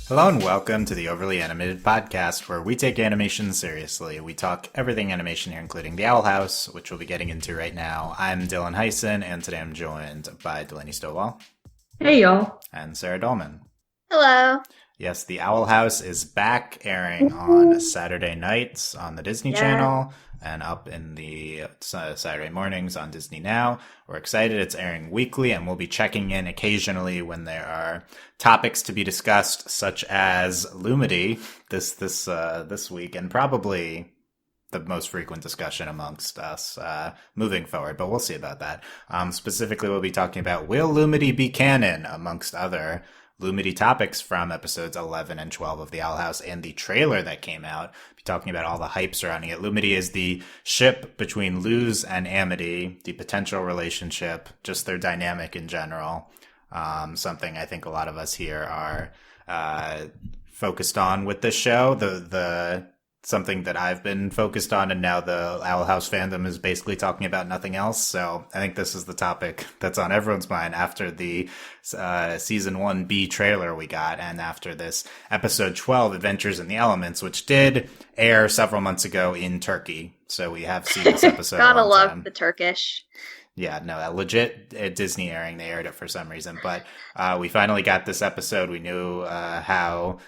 Hello and welcome to the Overly Animated Podcast, where we take animation seriously. We talk everything animation here, including the Owl House, which we'll be getting into right now. I'm Dylan Hysen, and today I'm joined by Delaney Stovall. Hey, y'all. And Sarah Dolman. Hello. Yes, the Owl House is back, airing on Saturday nights on the Disney Channel and up in the Saturday mornings on Disney Now. We're excited. It's airing weekly, and we'll be checking in occasionally when there are topics to be discussed, such as Lumity this week, and probably the most frequent discussion amongst us moving forward, but we'll see about that. Specifically, we'll be talking about will Lumity be canon, amongst other Lumity topics from episodes 11 and 12 of The Owl House and the trailer that came out. Be talking about all the hype surrounding it. Lumity is the ship between Luz and Amity, the potential relationship, just their dynamic in general. Something I think a lot of us here are focused on with this show. The something that I've been focused on, and now the Owl House fandom is basically talking about nothing else. So I think this is the topic that's on everyone's mind after the season 1B trailer we got, and after this episode 12, Adventures in the Elements, which did air several months ago in Turkey. So we have seen this episode. Gotta love the Turkish. Yeah, no, legit at Disney airing. They aired it for some reason, but we finally got this episode. We knew how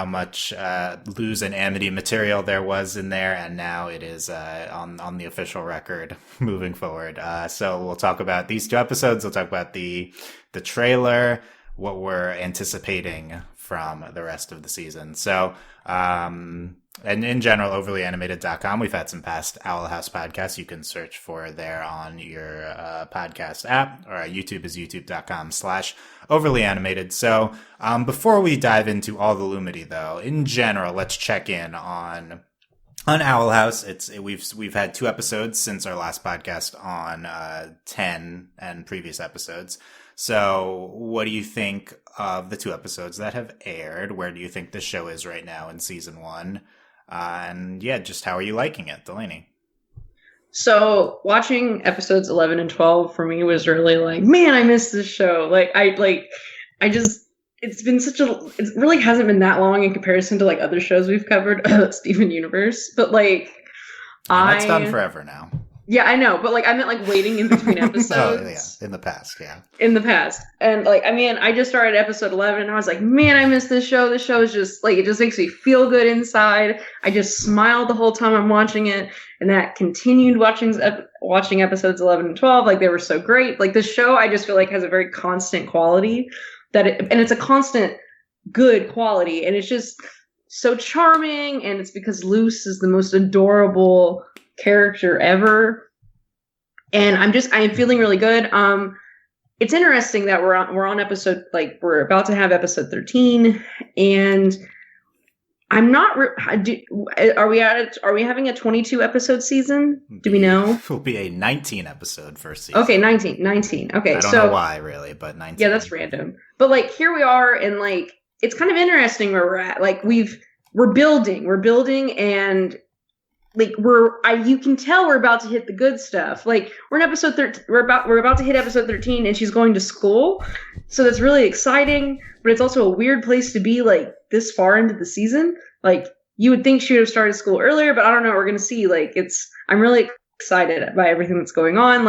much Luz and Amity material there was in there, and now it is on the official record moving forward. So we'll talk about these two episodes. We'll talk about the trailer, what we're anticipating from the rest of the season. So, and in general, overlyanimated.com. We've had some past Owl House podcasts you can search for there on your podcast app, or YouTube is youtube.com/overlyanimated. So before we dive into all the Lumity, though, in general, let's check in on Owl House. We've had 2 episodes since our last podcast on 10 and previous episodes. So what do you think of the 2 episodes that have aired? Where do you think the show is right now in season 1? And yeah, just how are you liking it, Delaney? So watching episodes 11 and 12 for me was really like, man, I miss this show. It really hasn't been that long in comparison to like other shows we've covered, Steven Universe, but that's done forever now. Yeah, I know, but I meant waiting in between episodes. Oh, yeah, in the past, yeah. In the past. And I just started episode 11 and I was like, man, I miss this show. This show is just it just makes me feel good inside. I just smiled the whole time I'm watching it. And that continued watching episodes 11 and 12. They were so great. This show, I just feel has a very constant quality and it's a constant good quality. And it's just so charming. And it's because Luz is the most adorable character ever, and I'm feeling really good. It's interesting that we're on episode, we're about to have episode 13, and I'm not are we having a 22 episode season? Do we know? It will be a 19 episode first season. Okay, 19. Okay, I don't know why really, but 19. Yeah, that's random. But here we are, and it's kind of interesting where we're at. We're building, and you can tell we're about to hit the good stuff. We're in episode 13. We're about to hit episode 13, and she's going to school. So that's really exciting, but it's also a weird place to be this far into the season. You would think she would have started school earlier, but I don't know. We're going to see. I'm really excited by everything that's going on.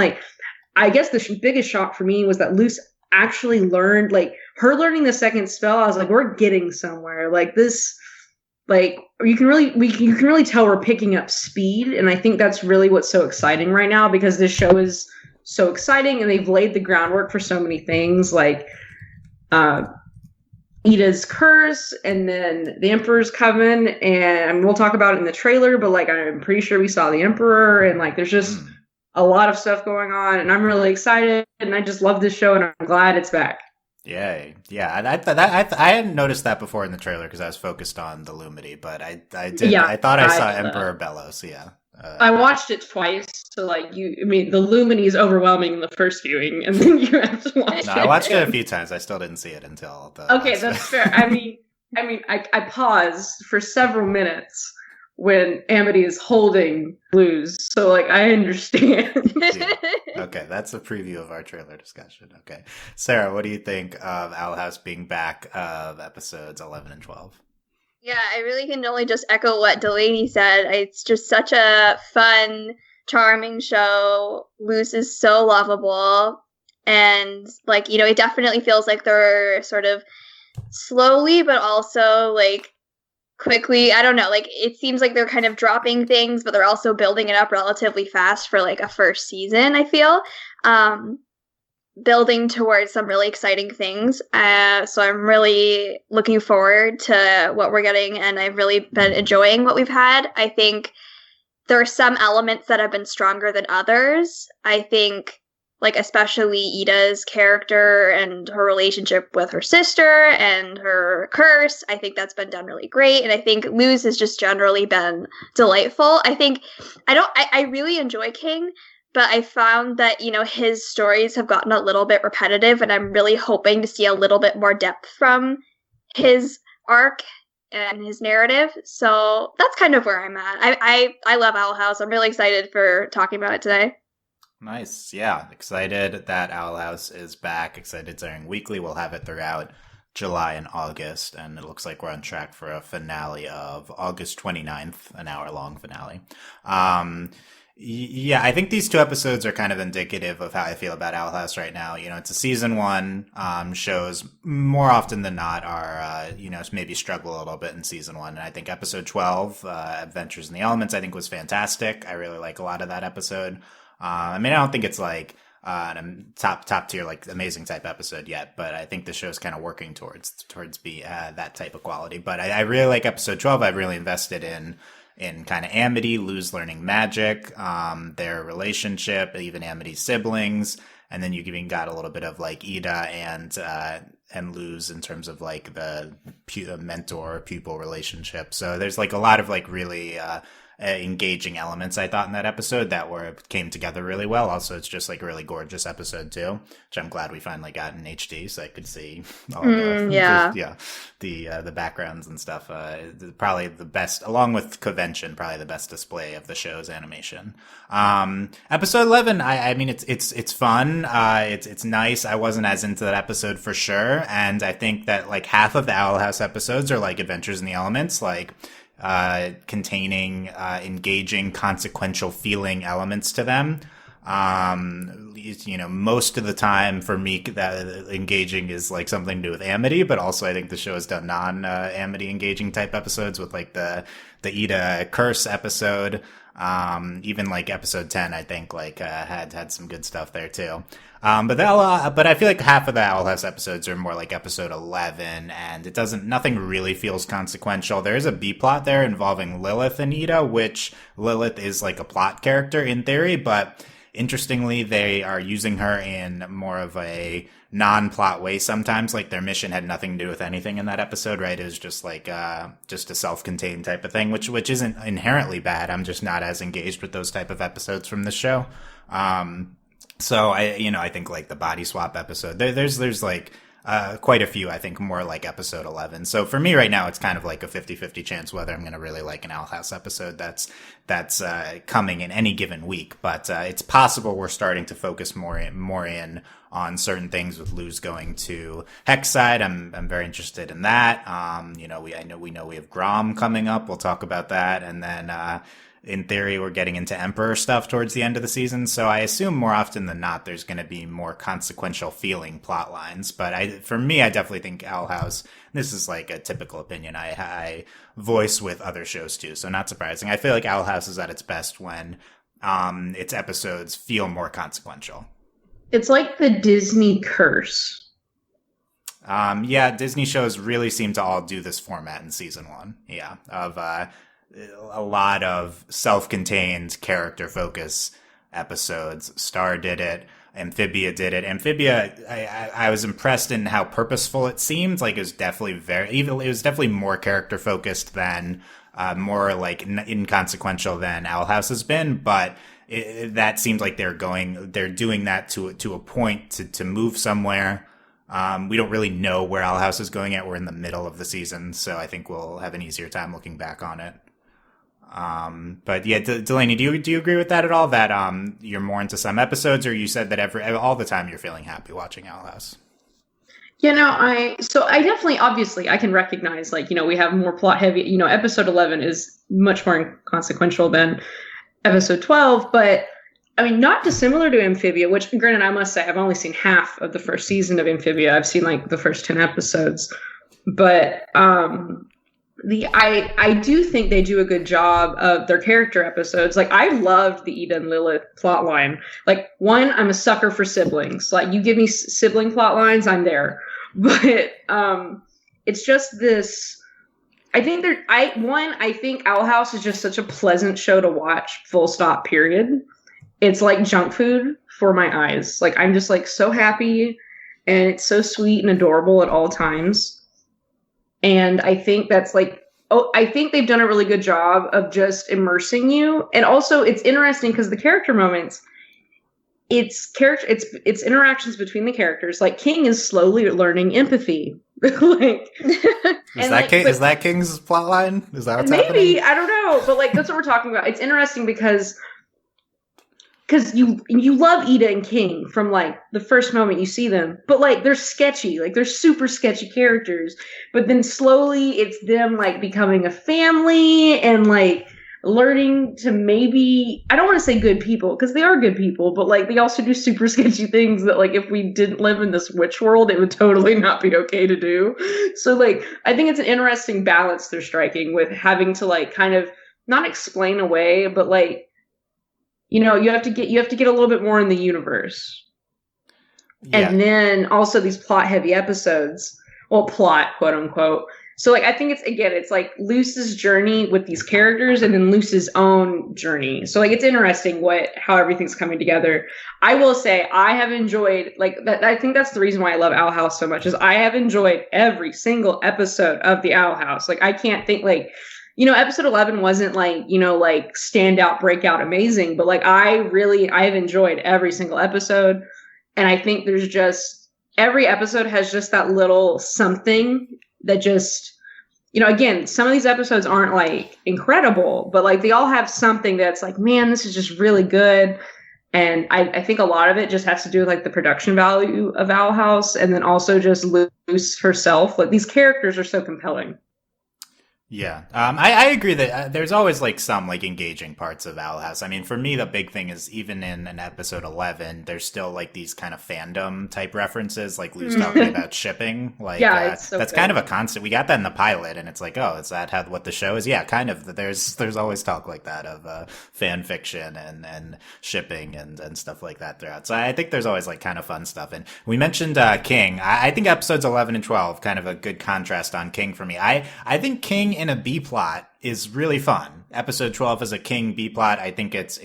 I guess the biggest shock for me was that Luz actually learned, her learning the second spell. I was like, we're getting somewhere. This. You can really tell we're picking up speed, and I think that's really what's so exciting right now, because this show is so exciting and they've laid the groundwork for so many things, Ida's curse, and then the Emperor's Coven, and we'll talk about it in the trailer, but I'm pretty sure we saw the Emperor, and there's just a lot of stuff going on, and I'm really excited, and I just love this show, and I'm glad it's back. Yay. Yeah, and I hadn't noticed that before in the trailer because I was focused on the Lumity, but I did. Yeah, I thought I saw Emperor Bellos. Yeah, I watched it twice, so the Lumity is overwhelming in the first viewing, and then you have to watch it. I watched it a few times. I still didn't see it until the. Okay, that's fair. I paused for several minutes when Amity is holding Luz. So like I understand. Yeah. Okay, that's a preview of our trailer discussion. Okay. Sarah, what do you think of Owl House being back of episodes 11 and 12? Yeah, I really can only just echo what Delaney said. It's just such a fun, charming show. Luz is so lovable. And, like, you know, it definitely feels like they're sort of slowly, but also, like, quickly. I don't know. Like, it seems like they're kind of dropping things, but they're also building it up relatively fast for, like, a first season, I feel. Building towards some really exciting things. So I'm really looking forward to what we're getting, and I've really been enjoying what we've had. I think there are some elements that have been stronger than others. I think, like, especially Ida's character and her relationship with her sister and her curse. I think that's been done really great. And I think Luz has just generally been delightful. I really enjoy King, but I found that, you know, his stories have gotten a little bit repetitive, and I'm really hoping to see a little bit more depth from his arc and his narrative. So that's kind of where I'm at. I love Owl House. I'm really excited for talking about it today. Nice. Yeah. Excited that Owl House is back. Excited it's airing weekly. We'll have it throughout July and August, and it looks like we're on track for a finale of August 29th, an hour-long finale. Yeah, I think these two episodes are kind of indicative of how I feel about Owl House right now. You know, it's a season one. Shows more often than not are, maybe struggle a little bit in season one. And I think episode 12, Adventures in the Elements, I think was fantastic. I really like a lot of that episode. I don't think it's like top tier, like amazing type episode yet, but I think the show's kind of working towards be that type of quality. But I really like episode 12. I've really invested in kind of Amity, Luz learning magic, their relationship, even Amity's siblings, and then you even got a little bit of like Ida and Luz in terms of like the mentor pupil relationship. So there's like a lot of like really engaging elements I thought in that episode that came together really well. Also, it's just like a really gorgeous episode too, which I'm glad we finally got in HD so I could see all the backgrounds and stuff. Probably the best, along with Convention, probably the best display of the show's animation. Episode 11, I mean it's fun. It's nice. I wasn't as into that episode for sure, and I think that like half of the Owl House episodes are like Adventures in the Elements, like containing engaging, consequential feeling elements to them. Most of the time for me, that engaging is like something to do with Amity, but also I think the show has done non-Amity engaging type episodes with like the Ida curse episode. Even like episode 10, I think like had some good stuff there too. But I feel like half of the Owl House episodes are more like episode 11, and nothing really feels consequential. There is a B plot there involving Lilith and Ida, which Lilith is like a plot character in theory, but interestingly, they are using her in more of a non-plot way sometimes. Like their mission had nothing to do with anything in that episode, right? It was just like just a self-contained type of thing, which isn't inherently bad. I'm just not as engaged with those type of episodes from this show. So I think like the body swap episode, there's like quite a few, I think more like episode 11. So for me right now, it's kind of like a 50-50 chance whether I'm going to really like an Owl House episode that's coming in any given week. But it's possible we're starting to focus more in on certain things with Luz going to Hexside. I'm very interested in that. We know we have Grom coming up. We'll talk about that. And then, in theory, we're getting into Emperor stuff towards the end of the season, so I assume more often than not there's going to be more consequential feeling plot lines. But for me, I definitely think Owl House, this is like a typical opinion I voice with other shows too, so not surprising. I feel like Owl House is at its best when its episodes feel more consequential. It's like the Disney curse. Disney shows really seem to all do this format in season one. Yeah, of a lot of self-contained character focus episodes. Star did it. Amphibia did it. Amphibia, I was impressed in how purposeful it seemed. Like it was definitely more character focused than more like inconsequential than Owl House has been. But that seems like they're doing that to a point to move somewhere. We don't really know where Owl House is going yet. We're in the middle of the season, so I think we'll have an easier time looking back on it. But yeah, Delaney, do you agree with that at all? That you're more into some episodes, or you said that all the time you're feeling happy watching Owl House? I definitely, obviously, I can recognize, like, we have more plot heavy, episode 11 is much more inconsequential than episode 12, but I mean, not dissimilar to Amphibia, which, granted, I must say, I've only seen half of the first season of Amphibia. I've seen, like, the first 10 episodes, but I do think they do a good job of their character episodes. Like, I loved the Ida and Lilith plotline. Like, one, I'm a sucker for siblings. Like, you give me sibling plot lines, I'm there. But it's just this. I think I think Owl House is just such a pleasant show to watch. Full stop. Period. It's like junk food for my eyes. Like, I'm just like so happy, and it's so sweet and adorable at all times. And I think that's like, I think they've done a really good job of just immersing you. And also, it's interesting because the character moments, it's interactions between the characters. Like, King is slowly learning empathy. Like, is that King's plotline? Is that what's maybe happening? I don't know, but like that's what we're talking about. It's interesting because you love Ida and King from like the first moment you see them, but like they're sketchy, like they're super sketchy characters. But then slowly it's them like becoming a family and like learning to, maybe, I don't want to say good people because they are good people, but like they also do super sketchy things that like if we didn't live in this witch world, it would totally not be okay to do. So like I think it's an interesting balance they're striking with having to like kind of not explain away, but like, you have to get a little bit more in the universe. Yeah. And then also these plot heavy episodes, plot, quote unquote. So like I think it's like Luz's journey with these characters and then Luz's own journey. So like it's interesting how everything's coming together. I will say I have enjoyed like that. I think that's the reason why I love Owl House so much, is I have enjoyed every single episode of the Owl House. Like I can't think like, episode 11 wasn't like, like standout, breakout, amazing, but like I have enjoyed every single episode. And I think there's just, every episode has just that little something that just, again, some of these episodes aren't like incredible, but like they all have something that's like, man, this is just really good. And I think a lot of it just has to do with like the production value of Owl House. And then also just Luz herself. Like these characters are so compelling. Yeah, I agree that there's always like some like engaging parts of Owl House. I mean, for me, the big thing is even in an episode 11, there's still like these kind of fandom type references, like Lou's talking about shipping. Like, yeah, so that's kind of a constant. We got that in the pilot, and it's like, oh, is that what the show is? Yeah, kind of. There's always talk like that of fan fiction and shipping and stuff like that throughout. So I think there's always like kind of fun stuff. And we mentioned King. I think episodes 11 and 12 kind of a good contrast on King for me. I think King in a B plot is really fun. Episode 12 is a King B plot. I think it's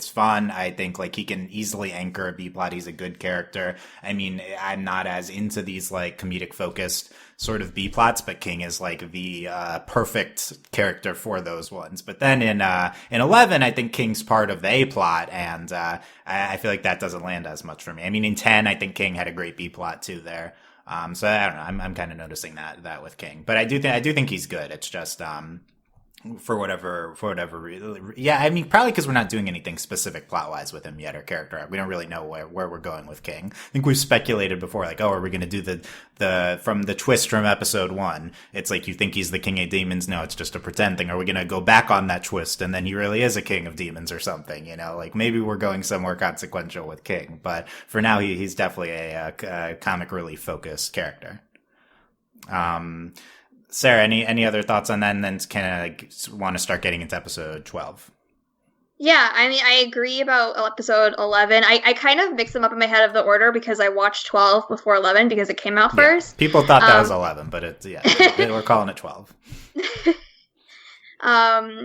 fun. I think like he can easily anchor a B plot. He's a good character. I mean, I'm not as into these like comedic focused sort of B plots, but King is like the perfect character for those ones. But then in 11, I think King's part of the A plot, and I feel like that doesn't land as much for me. I mean, in 10, I think King had a great B plot too there. So I don't know. I'm kind of noticing that with King, but I do think he's good. It's just, for whatever reason. Yeah, I mean, probably because we're not doing anything specific plot wise with him yet, or character. We don't really know where we're going with King. I think we've speculated before, like, oh, are we going to do the from the twist from episode 1? It's like you think he's the king of demons. No, it's just a pretend thing. Are we going to go back on that twist and then he really is a king of demons or something? Like maybe we're going somewhere consequential with King, but for now he's definitely a comic relief focused character. Sarah, any other thoughts on that? And then kind of want to start getting into episode 12. Yeah, I mean, I agree about episode 11. I kind of mix them up in my head of the order because I watched 12 before 11 because it came out first. People thought that was 11, but we're calling it 12.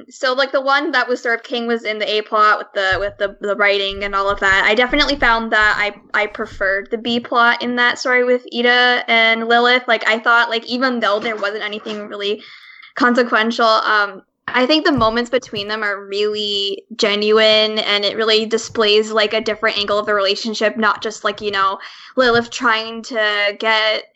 So like the one that was served King was in the A plot with the writing and all of that. I definitely found that I preferred the B plot in that story with Ida and Lilith. Like I thought, like even though there wasn't anything really consequential, I think the moments between them are really genuine, and it really displays like a different angle of the relationship, not just like, Lilith trying to get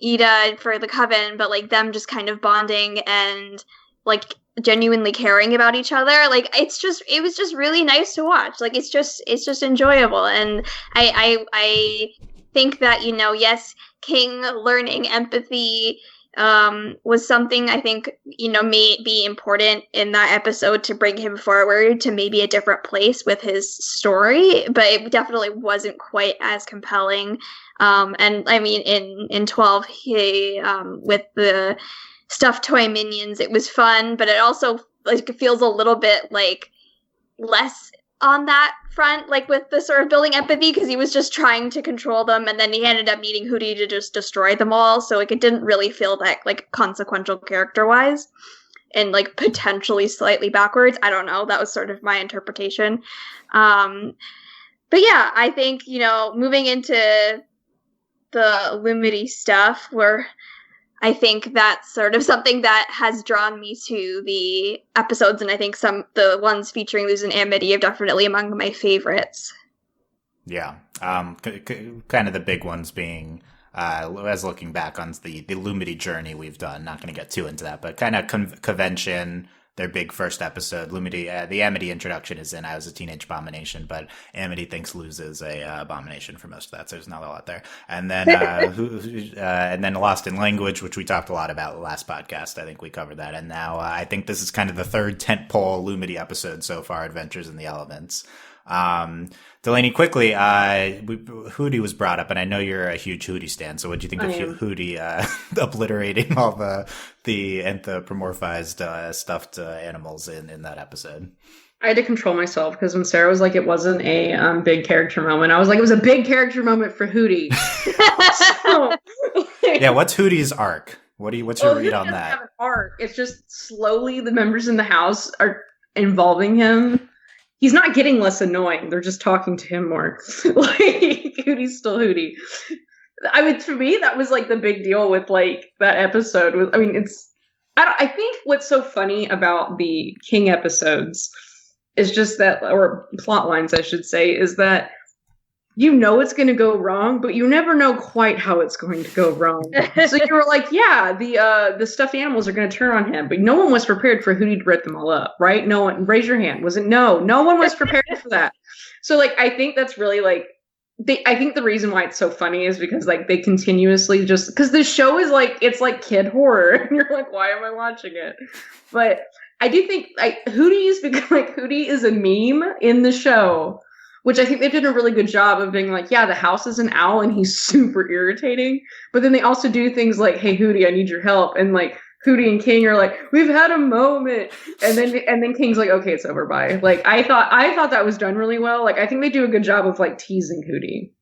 Ida for the coven, but like them just kind of bonding and like genuinely caring about each other. Like it was just really nice to watch. Like it's just enjoyable. And I think that, yes, King learning empathy was something I think, may be important in that episode to bring him forward to maybe a different place with his story, but it definitely wasn't quite as compelling. And I mean, in 12, he, with the stuffed toy minions, it was fun, but it also like feels a little bit like less on that front, like with the sort of building empathy, because he was just trying to control them, and then he ended up needing Hootie to just destroy them all. So like it didn't really feel that like consequential character wise, and like potentially slightly backwards. I don't know. That was sort of my interpretation. But yeah, I think moving into the Lumity stuff, where I think that's sort of something that has drawn me to the episodes, and I think the ones featuring Luz and Amity are definitely among my favorites. Yeah, kind of the big ones being, as looking back on the Lumity journey we've done, not going to get too into that, but kind of convention, their big first episode, Lumity, the Amity introduction is in I Was a Teenage Abomination, but Amity thinks Luz is a abomination for most of that, so there's not a lot there. And then and then Lost in Language, which we talked a lot about last podcast. I think we covered that. And now I think this is kind of the third tentpole Lumity episode so far, Adventures in the Elements. Delaney, quickly, Hootie was brought up, and I know you're a huge Hootie stan, so what do you think of Hootie obliterating all the anthropomorphized stuffed animals in that episode? I had to control myself, because when Sarah was like, it wasn't a big character moment, I was like, it was a big character moment for Hootie. Yeah, what's Hootie's arc? What's your read on that? Have an arc. It's just slowly the members in the house are involving him. He's not getting less annoying. They're just talking to him more. Like, Hootie's still Hootie. I mean, to me, that was like the big deal with like that episode. I think what's so funny about the King episodes is just that, or plot lines, I should say, is that it's going to go wrong, but you never know quite how it's going to go wrong. So you were like, yeah, the stuffed animals are going to turn on him, but no one was prepared for Hootie to rip them all up, right? No one, raise your hand. No one was prepared for that. So like, I think that's really like, I think the reason why it's so funny is because like they continuously because the show is like, it's like kid horror, and you're like, why am I watching it? But I do think like Hootie is a meme in the show, which I think they did a really good job of being like, yeah, the house is an owl and he's super irritating. But then they also do things like, hey, Hootie, I need your help. And like Hootie and King are like, we've had a moment. And then King's like, okay, it's over, bye. Like I thought that was done really well. Like I think they do a good job of like teasing Hootie.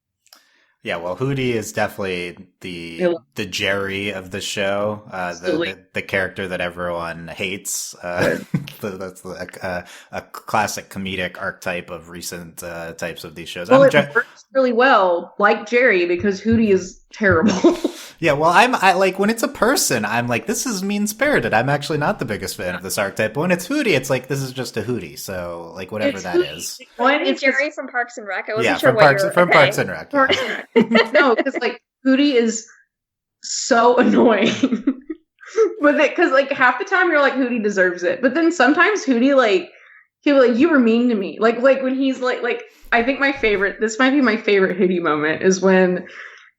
Yeah, well, Hootie is definitely the Jerry of the show, the character that everyone hates. That's a classic comedic archetype of recent types of these shows. Well, it works really well, like Jerry, because Hootie is terrible. Yeah, well, I like when it's a person, I'm like, this is mean-spirited. I'm actually not the biggest fan of this archetype. But when it's Hootie, it's like, this is just a Hootie. So, like, whatever that is. It's Jerry from Parks and Rec. I wasn't sure from Parks and Rec. Parks and Rec. No, because like Hootie is so annoying. But because like half the time you're like, Hootie deserves it. But then sometimes Hootie he'll be like, you were mean to me. Like when he's like I think this might be my favorite Hootie moment is when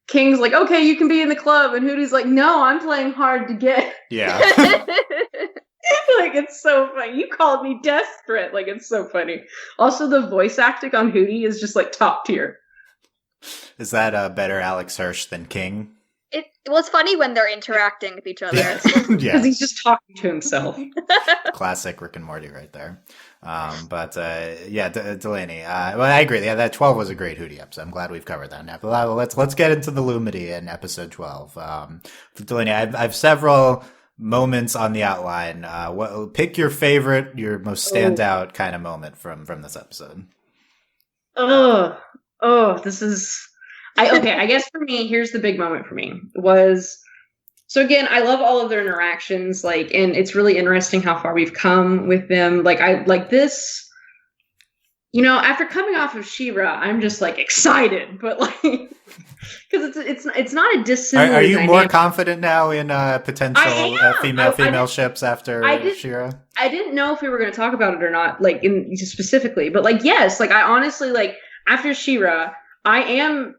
King's like, okay, you can be in the club, and Hootie's like, no, I'm playing hard to get. Yeah. Like, it's so funny. You called me desperate. Like, it's so funny. Also, the voice acting on Hootie is just like top tier. Is that a better Alex Hirsch than King? It was funny when they're interacting with each other. Yeah. Because he's just talking to himself. Classic Rick and Morty right there. Delaney. Well, I agree. Yeah, that 12 was a great Hootie episode. I'm glad we've covered that now. But let's get into the Lumity in episode 12. Delaney, I have several moments on the outline. Pick your favorite, your most standout kind of moment from this episode. This is. I guess for me, here's the big moment for me was. So again, I love all of their interactions, and it's really interesting how far we've come with them. Like I like this. After coming off of She-Ra, I'm just like excited, but like because it's not a dissimilar. Are you dynamic. more confident now in potential female ships after She-Ra? I didn't know if we were going to talk about it or not, like in specifically, but like yes, like I honestly like after She-Ra, I am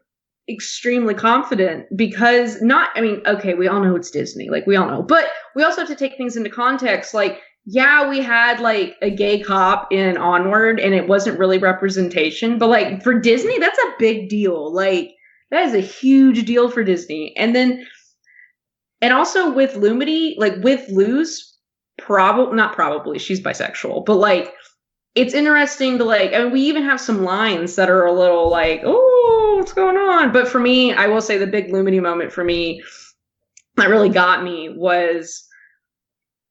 extremely confident because okay, we all know it's Disney, like we all know, but we also have to take things into context, like. Yeah, we had like a gay cop in Onward and it wasn't really representation, but like for Disney, that's a big deal. Like that is a huge deal for Disney. And also with Lumity, like with Luz, not probably, she's bisexual, but like it's interesting to like, we even have some lines that are a little like, oh, what's going on? But for me, I will say the big Lumity moment for me that really got me was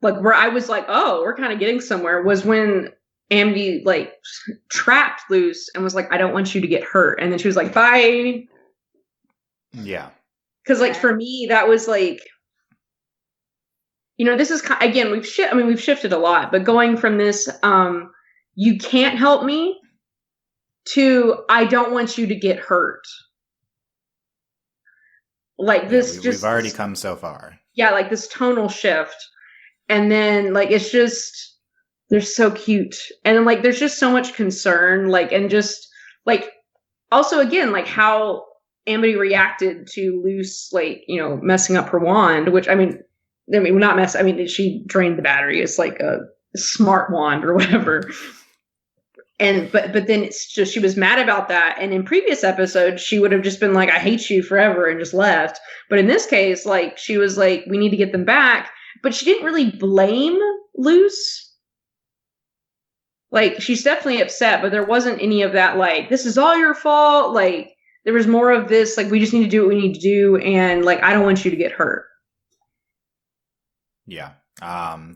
like where I was like, oh, we're kind of getting somewhere was when Amity like trapped Luz and was like, I don't want you to get hurt. And then she was like, bye. Yeah. Because like for me, that was like, this is again, we've shifted a lot, but going from this, you can't help me to I don't want you to get hurt. Like this, we've already come so far. Yeah, like this tonal shift. And then, like, it's just, they're so cute. And then, like, there's just so much concern, like, and just, like, also, again, like, how Amity reacted to Luz, like, messing up her wand, which, she drained the battery. It's like a smart wand or whatever. And, but then it's just, she was mad about that. And in previous episodes, she would have just been like, I hate you forever and just left. But in this case, like, she was like, we need to get them back. But she didn't really blame Luz. Like, she's definitely upset, but there wasn't any of that, like, this is all your fault. Like, there was more of this, like, we just need to do what we need to do, and, like, I don't want you to get hurt. Yeah.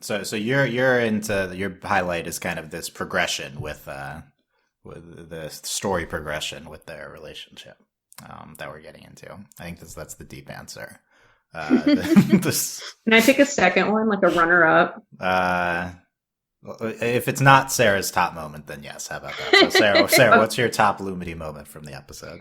So you're into, your highlight is kind of this progression with the story progression with their relationship that we're getting into. I think that's the deep answer. Can I pick a second one, like a runner-up? If it's not Sarah's top moment, then yes. How about that? So Sarah, what's your top Lumity moment from the episode?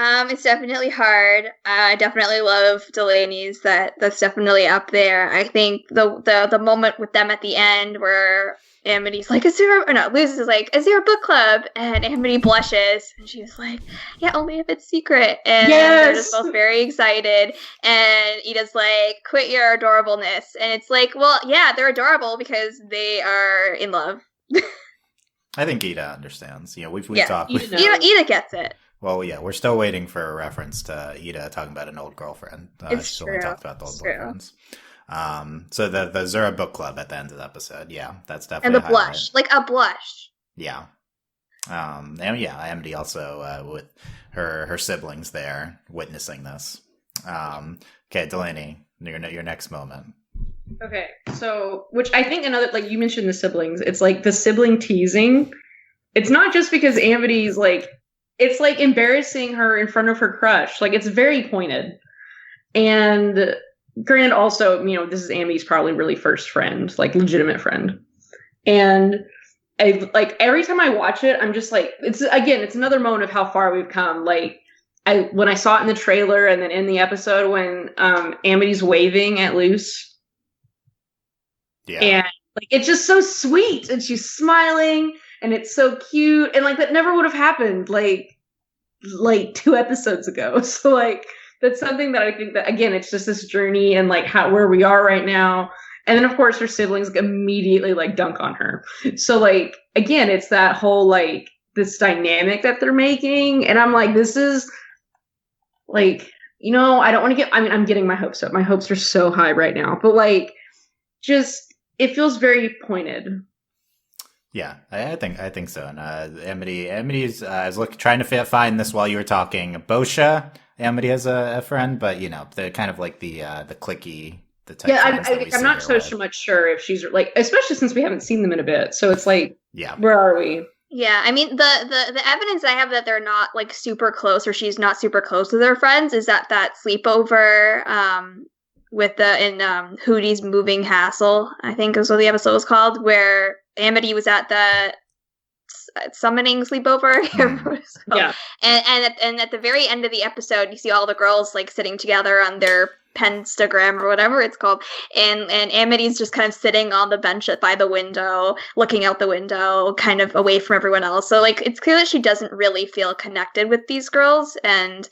It's definitely hard. I definitely love Delaney's. That's definitely up there. I think the moment with them at the end where Amity's like, Luz is like, is there a book club? And Amity blushes, and she's like, yeah, only if it's secret. And they're just both very excited. And Ida's like, quit your adorableness. And it's like, well, yeah, they're adorable because they are in love. I think Ida understands. We've talked. Ida gets it. Well, yeah, we're still waiting for a reference to Ida talking about an old girlfriend. She's only talked about the old boyfriends. So the Zura book club at the end of the episode, yeah, that's definitely and the blush, like a blush. Yeah, and yeah, Amity also with her siblings there witnessing this. Okay, Delaney, your next moment. Okay, so which I think another, like you mentioned the siblings, it's like the sibling teasing. It's not just because Amity's like. It's like embarrassing her in front of her crush. Like, it's very pointed. And granted, also, this is Amity's probably really first friend, like legitimate friend. And every time I watch it, I'm just like, it's another moment of how far we've come. Like, when I saw it in the trailer and then in the episode when Amity's waving at Luz. Yeah. And like, it's just so sweet. And she's smiling. And it's so cute. And like that never would have happened like 2 episodes ago. So like that's something that I think that again, it's just this journey and like where we are right now. And then of course her siblings immediately like dunk on her. So like again, it's that whole like this dynamic that they're making. And I'm like, this is like, I don't want to I'm getting my hopes up. My hopes are so high right now. But like just it feels very pointed. Yeah, I think so. And Amity's I was trying to find this while you were talking. Bosha, Amity has a friend, but they're kind of like the cliquey, the type. Yeah, I'm not so much sure if she's like, especially since we haven't seen them in a bit. So it's like, yeah, where are we? Yeah, I mean the evidence I have that they're not like super close or she's not super close to their friends is that sleepover with in Hootie's Moving Castle, I think is what the episode was called, where Amity was at the summoning sleepover. So, Yeah. And at the very end of the episode, you see all the girls like sitting together on their Penstagram or whatever it's called, and Amity's just kind of sitting on the bench by the window, looking out the window, kind of away from everyone else. So like it's clear that she doesn't really feel connected with these girls, and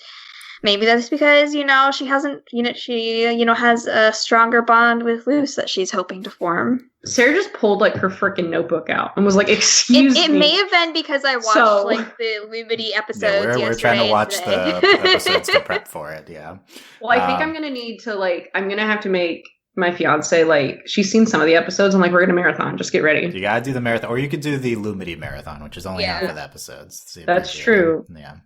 maybe that's because, she hasn't, she has a stronger bond with Luz that she's hoping to form. Sarah just pulled like her freaking notebook out and was like, "Excuse me." It may have been because I watched like the Lumity episodes. We're trying to watch the episodes to prep for it. Yeah. Well, I think I'm gonna need to I'm gonna have to make my fiance she's seen some of the episodes and we're gonna marathon. Just get ready. You gotta do the marathon, or you could do the Lumity marathon, which is only half of the episodes. That's true. Yeah.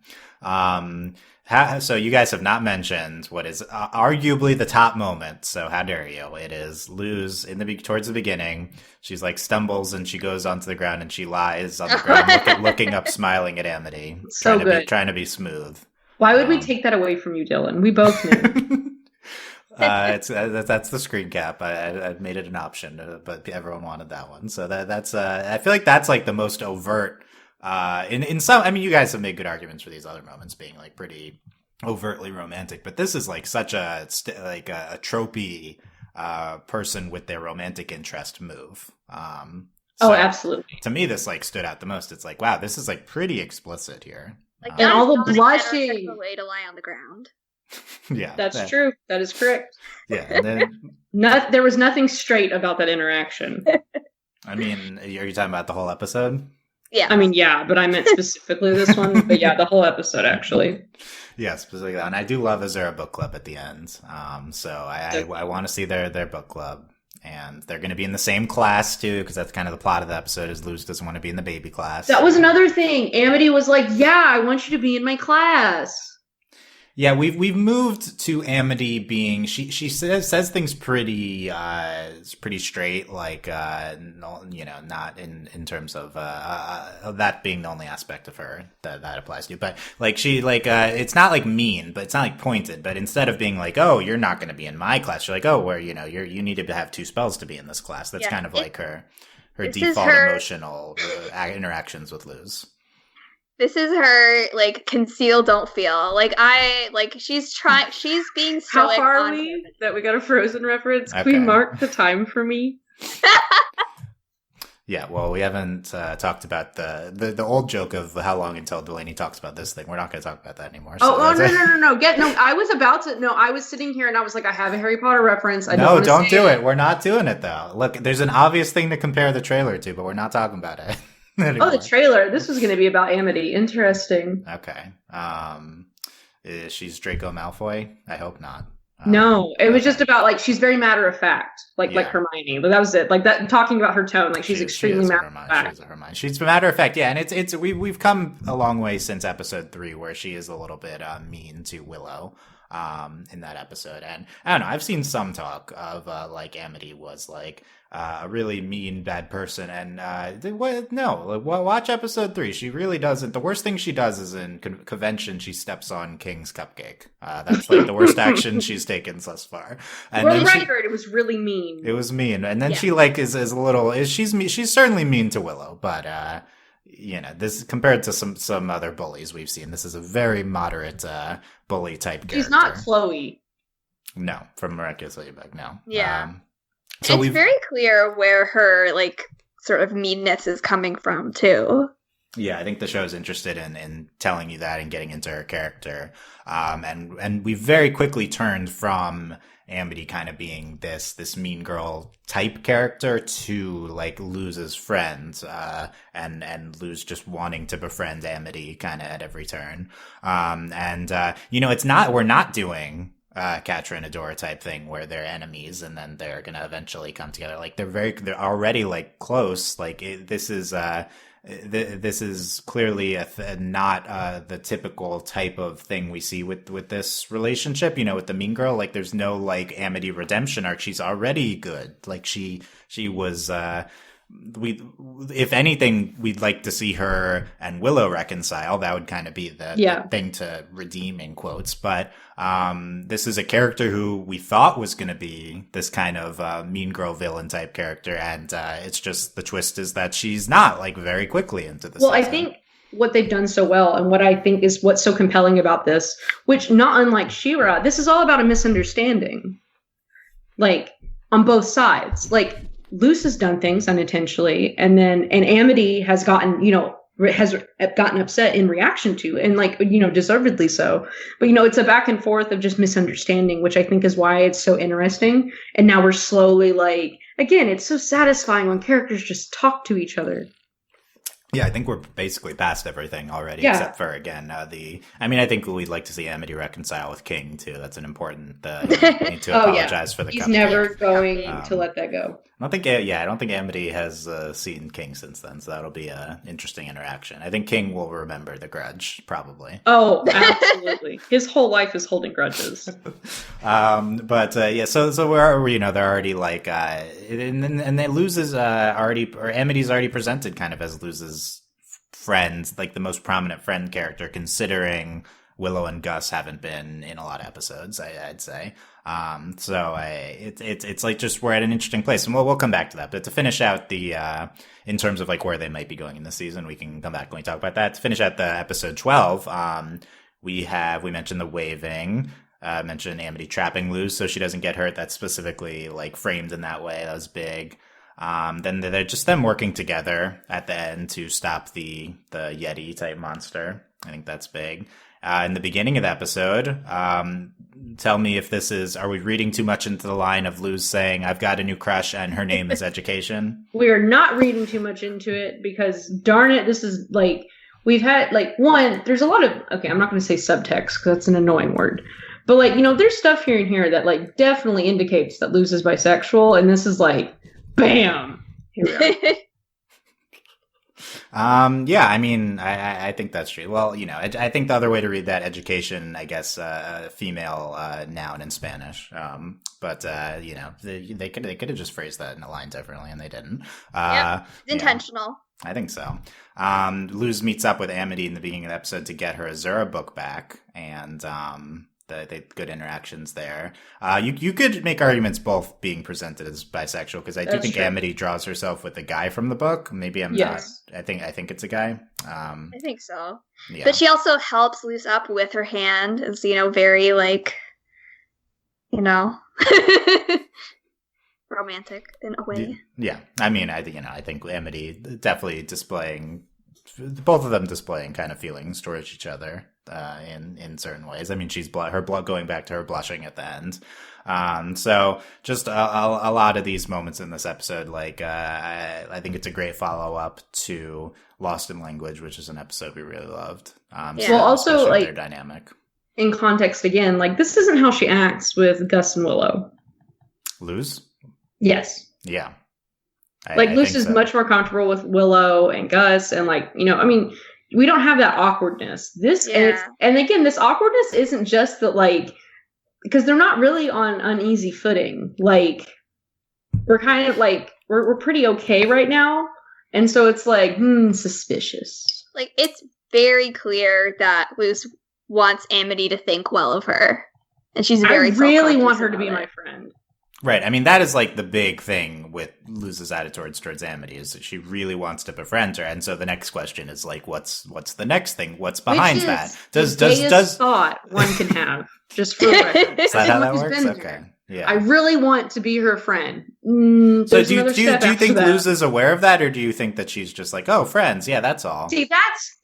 So you guys have not mentioned what is arguably the top moment. So how dare you? It is Luz towards the beginning. She's stumbles and she goes onto the ground and she lies on the ground, looking up, smiling at Amity, trying to be smooth. Why would we take that away from you, Dylan? We both knew. That's the screen cap. I made it an option, but everyone wanted that one. So that's I feel like that's the most overt. In some, I mean, you guys have made good arguments for these other moments being pretty overtly romantic, but this is such a tropey person with their romantic interest move. Absolutely. To me, this stood out the most. It's wow, this is pretty explicit here. And all the blushing. A way to lie on the ground. Yeah, that's true. That is correct. Yeah, and then there was nothing straight about that interaction. I mean, are you talking about the whole episode? Yeah. I mean, yeah, but I meant specifically this one. But yeah, the whole episode, actually. Yeah, specifically. And I do love, is there a book club at the end? So I want to see their book club. And they're going to be in the same class, too, because that's kind of the plot of the episode, is Luz doesn't want to be in the baby class. That was another thing. Amity was like, yeah, I want you to be in my class. Yeah, we've moved to Amity being she says things pretty straight, not in terms of that being the only aspect of her that applies to, but it's not mean, but it's not pointed, but instead of being oh, you're not going to be in my class, you're oh, where you need to have 2 spells to be in this class. That's kind of her default emotional interactions with Luz. This is her conceal, don't feel. She's being so. How far are we that we got a Frozen reference? Okay. Can we mark the time for me? Yeah, well, we haven't talked about the old joke of how long until Delaney talks about this thing. We're not going to talk about that anymore. So no. I was about to. No, I was sitting here and I was I have a Harry Potter reference. Don't do it. We're not doing it though. Look, there's an obvious thing to compare the trailer to, but we're not talking about it. Oh, the trailer. This was going to be about Amity. Interesting. Okay. She's Draco Malfoy? I hope not. No, it was just about she's very matter of fact, like Hermione. But that was it. That talking about her tone, she's extremely matter of fact. She's matter of fact, yeah. And it's we've come a long way since episode 3, where she is a little bit mean to Willow. In that episode, and I don't know. I've seen some talk of Amity was a really mean, bad person, and watch episode 3. She really doesn't. The worst thing she does is in convention. She steps on King's cupcake. That's the worst action she's taken thus far. And for the record, it was really mean. It was mean, and then she is a little. She's certainly mean to Willow, but. This compared to some other bullies we've seen, this is a very moderate bully type character. She's not Chloe. No, from Miraculous Ladybug, no. Yeah. So it's very clear where her sort of meanness is coming from too. Yeah, I think the show's interested in telling you that and getting into her character. And we very quickly turned from Amity kind of being this mean girl type character to Luz's friend, and Luz just wanting to befriend Amity kind of at every turn. We're not doing Catra and Adora type thing where they're enemies and then they're gonna eventually come together. They're already close. This is clearly not the typical type of thing we see with this relationship, with the mean girl. There's no Amity redemption arc. She's already good. She was if anything, we'd like to see her and Willow reconcile. That would kind of be the thing to redeem in quotes. But this is a character who we thought was going to be this kind of mean girl villain type character, and it's just the twist is that she's not, like, very quickly into the season. I think what they've done so well, and what I think is what's so compelling about this, which not unlike She-Ra, this is all about a misunderstanding, like, on both sides. Like, Luz has done things unintentionally, and Amity has gotten, upset in reaction to, and, like, deservedly so. But, it's a back and forth of just misunderstanding, which I think is why it's so interesting. And now we're slowly, like, again, it's so satisfying when characters just talk to each other. Yeah, I think we're basically past everything already, except for, again, I think we'd like to see Amity reconcile with King, too. That's an important, you need to apologize for the He's cupcake. never going to let that go. I don't think Amity has seen King since then, so that'll be an interesting interaction. I think King will remember the grudge, probably. Oh, absolutely. His whole life is holding grudges. So they're already, like, and they Luz's Amity's already presented kind of as Luz's friend, like the most prominent friend character, considering Willow and Gus haven't been in a lot of episodes, I'd say. It's like, just we're at an interesting place, and we'll come back to that. But to finish out the in terms of, like, where they might be going in the season, we can come back when we talk about that. To finish out the episode 12, we mentioned the waving. Mentioned Amity trapping Luz so she doesn't get hurt. That's specifically, like, framed in that way. That was big. Then they're just them working together at the end to stop the Yeti type monster. I think that's big. In the beginning of the episode, tell me if are we reading too much into the line of Luz saying, "I've got a new crush and her name is Education"? We are not reading too much into it, because, darn it, this is, like, we've had, like, there's a lot of, okay, I'm not going to say subtext because that's an annoying word. But, like, there's stuff here and here that, like, definitely indicates that Luz is bisexual, and this is like, bam! Here we are. I think that's true. Well, I think the other way to read that, education, I guess, female noun in Spanish. They could have just phrased that in a line differently, and they didn't. Intentional. I think so. Luz meets up with Amity in the beginning of the episode to get her Azura book back, and the good interactions there. You could make arguments both being presented as bisexual, because I do think Amity draws herself with the guy from the book. Maybe I'm not. I think it's a guy. I think so. Yeah. But she also helps Luz up with her hand. It's, very, like, romantic in a way. Yeah. I think Amity definitely both of them displaying kind of feelings towards each other in certain ways. I mean, her blood going back to her blushing at the end. So just a lot of these moments in this episode, like, I think it's a great follow up to Lost in Language, which is an episode we really loved. Well, also, like, their dynamic. In context again, like, this isn't how she acts with Gus and Willow. Luz? Yes. Yeah. Luz is much more comfortable with Willow and Gus, and, like, we don't have that awkwardness. And again, this awkwardness isn't just that, like, because they're not really on uneasy footing. Like, we're kind of, like, we're pretty okay right now, and so it's like, suspicious. Like, it's very clear that Luz wants Amity to think well of her, and she's very. I really want her to be my friend. Right. I mean, that is, like, the big thing with Luz's attitude towards Amity, is that she really wants to befriend her. And so the next question is, like, what's the next thing? What's behind that? Does thought one can have, just for reference. Is that how that works? Okay. Yeah. I really want to be her friend. So do you think Luz is aware of that, or do you think that she's just like, oh, friends? Yeah, that's all. See,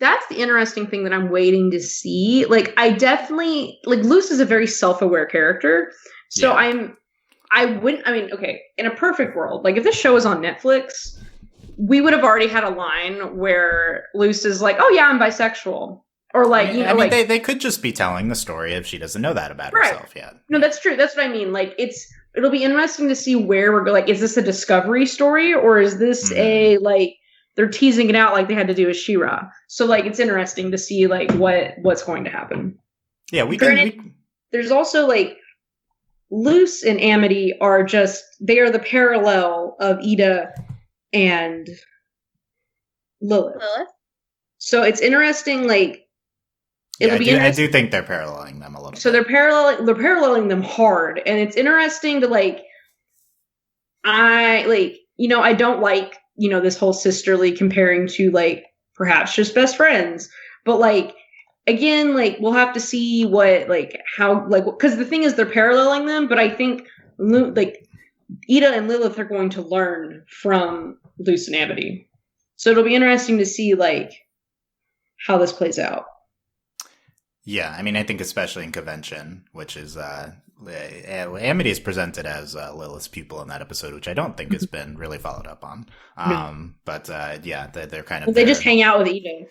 that's the interesting thing that I'm waiting to see. Like, I definitely, like, Luz is a very self-aware character. So okay, in a perfect world, like, if this show was on Netflix, we would have already had a line where Luz is like, oh yeah, I'm bisexual. Or, like, they could just be telling the story if she doesn't know that about herself yet. No, that's true. That's what I mean. Like, it'll be interesting to see where we're going. Like, is this a discovery story, or is this a, like, they're teasing it out like they had to do with She-Ra? So, like, it's interesting to see, like, what's going to happen. Yeah, there's also, like, Luz and Amity they are the parallel of Ida and Lilith. Lilith? So it's interesting, like, it'll be I interesting. do think they're paralleling them a little So bit. they're paralleling them hard, and it's interesting to like, I don't like, this whole sisterly comparing to like perhaps just best friends, but like, again, like we'll have to see what, like, how, like, because the thing is they're paralleling them, but I think like Ida and Lilith are going to learn from Luz and Amity. So it'll be interesting to see like how this plays out. Yeah, I mean, I think especially in Convention, which is Amity is presented as Lilith's pupil in that episode, which I don't think has been really followed up on. But yeah, they're kind of they just hang out with Ida.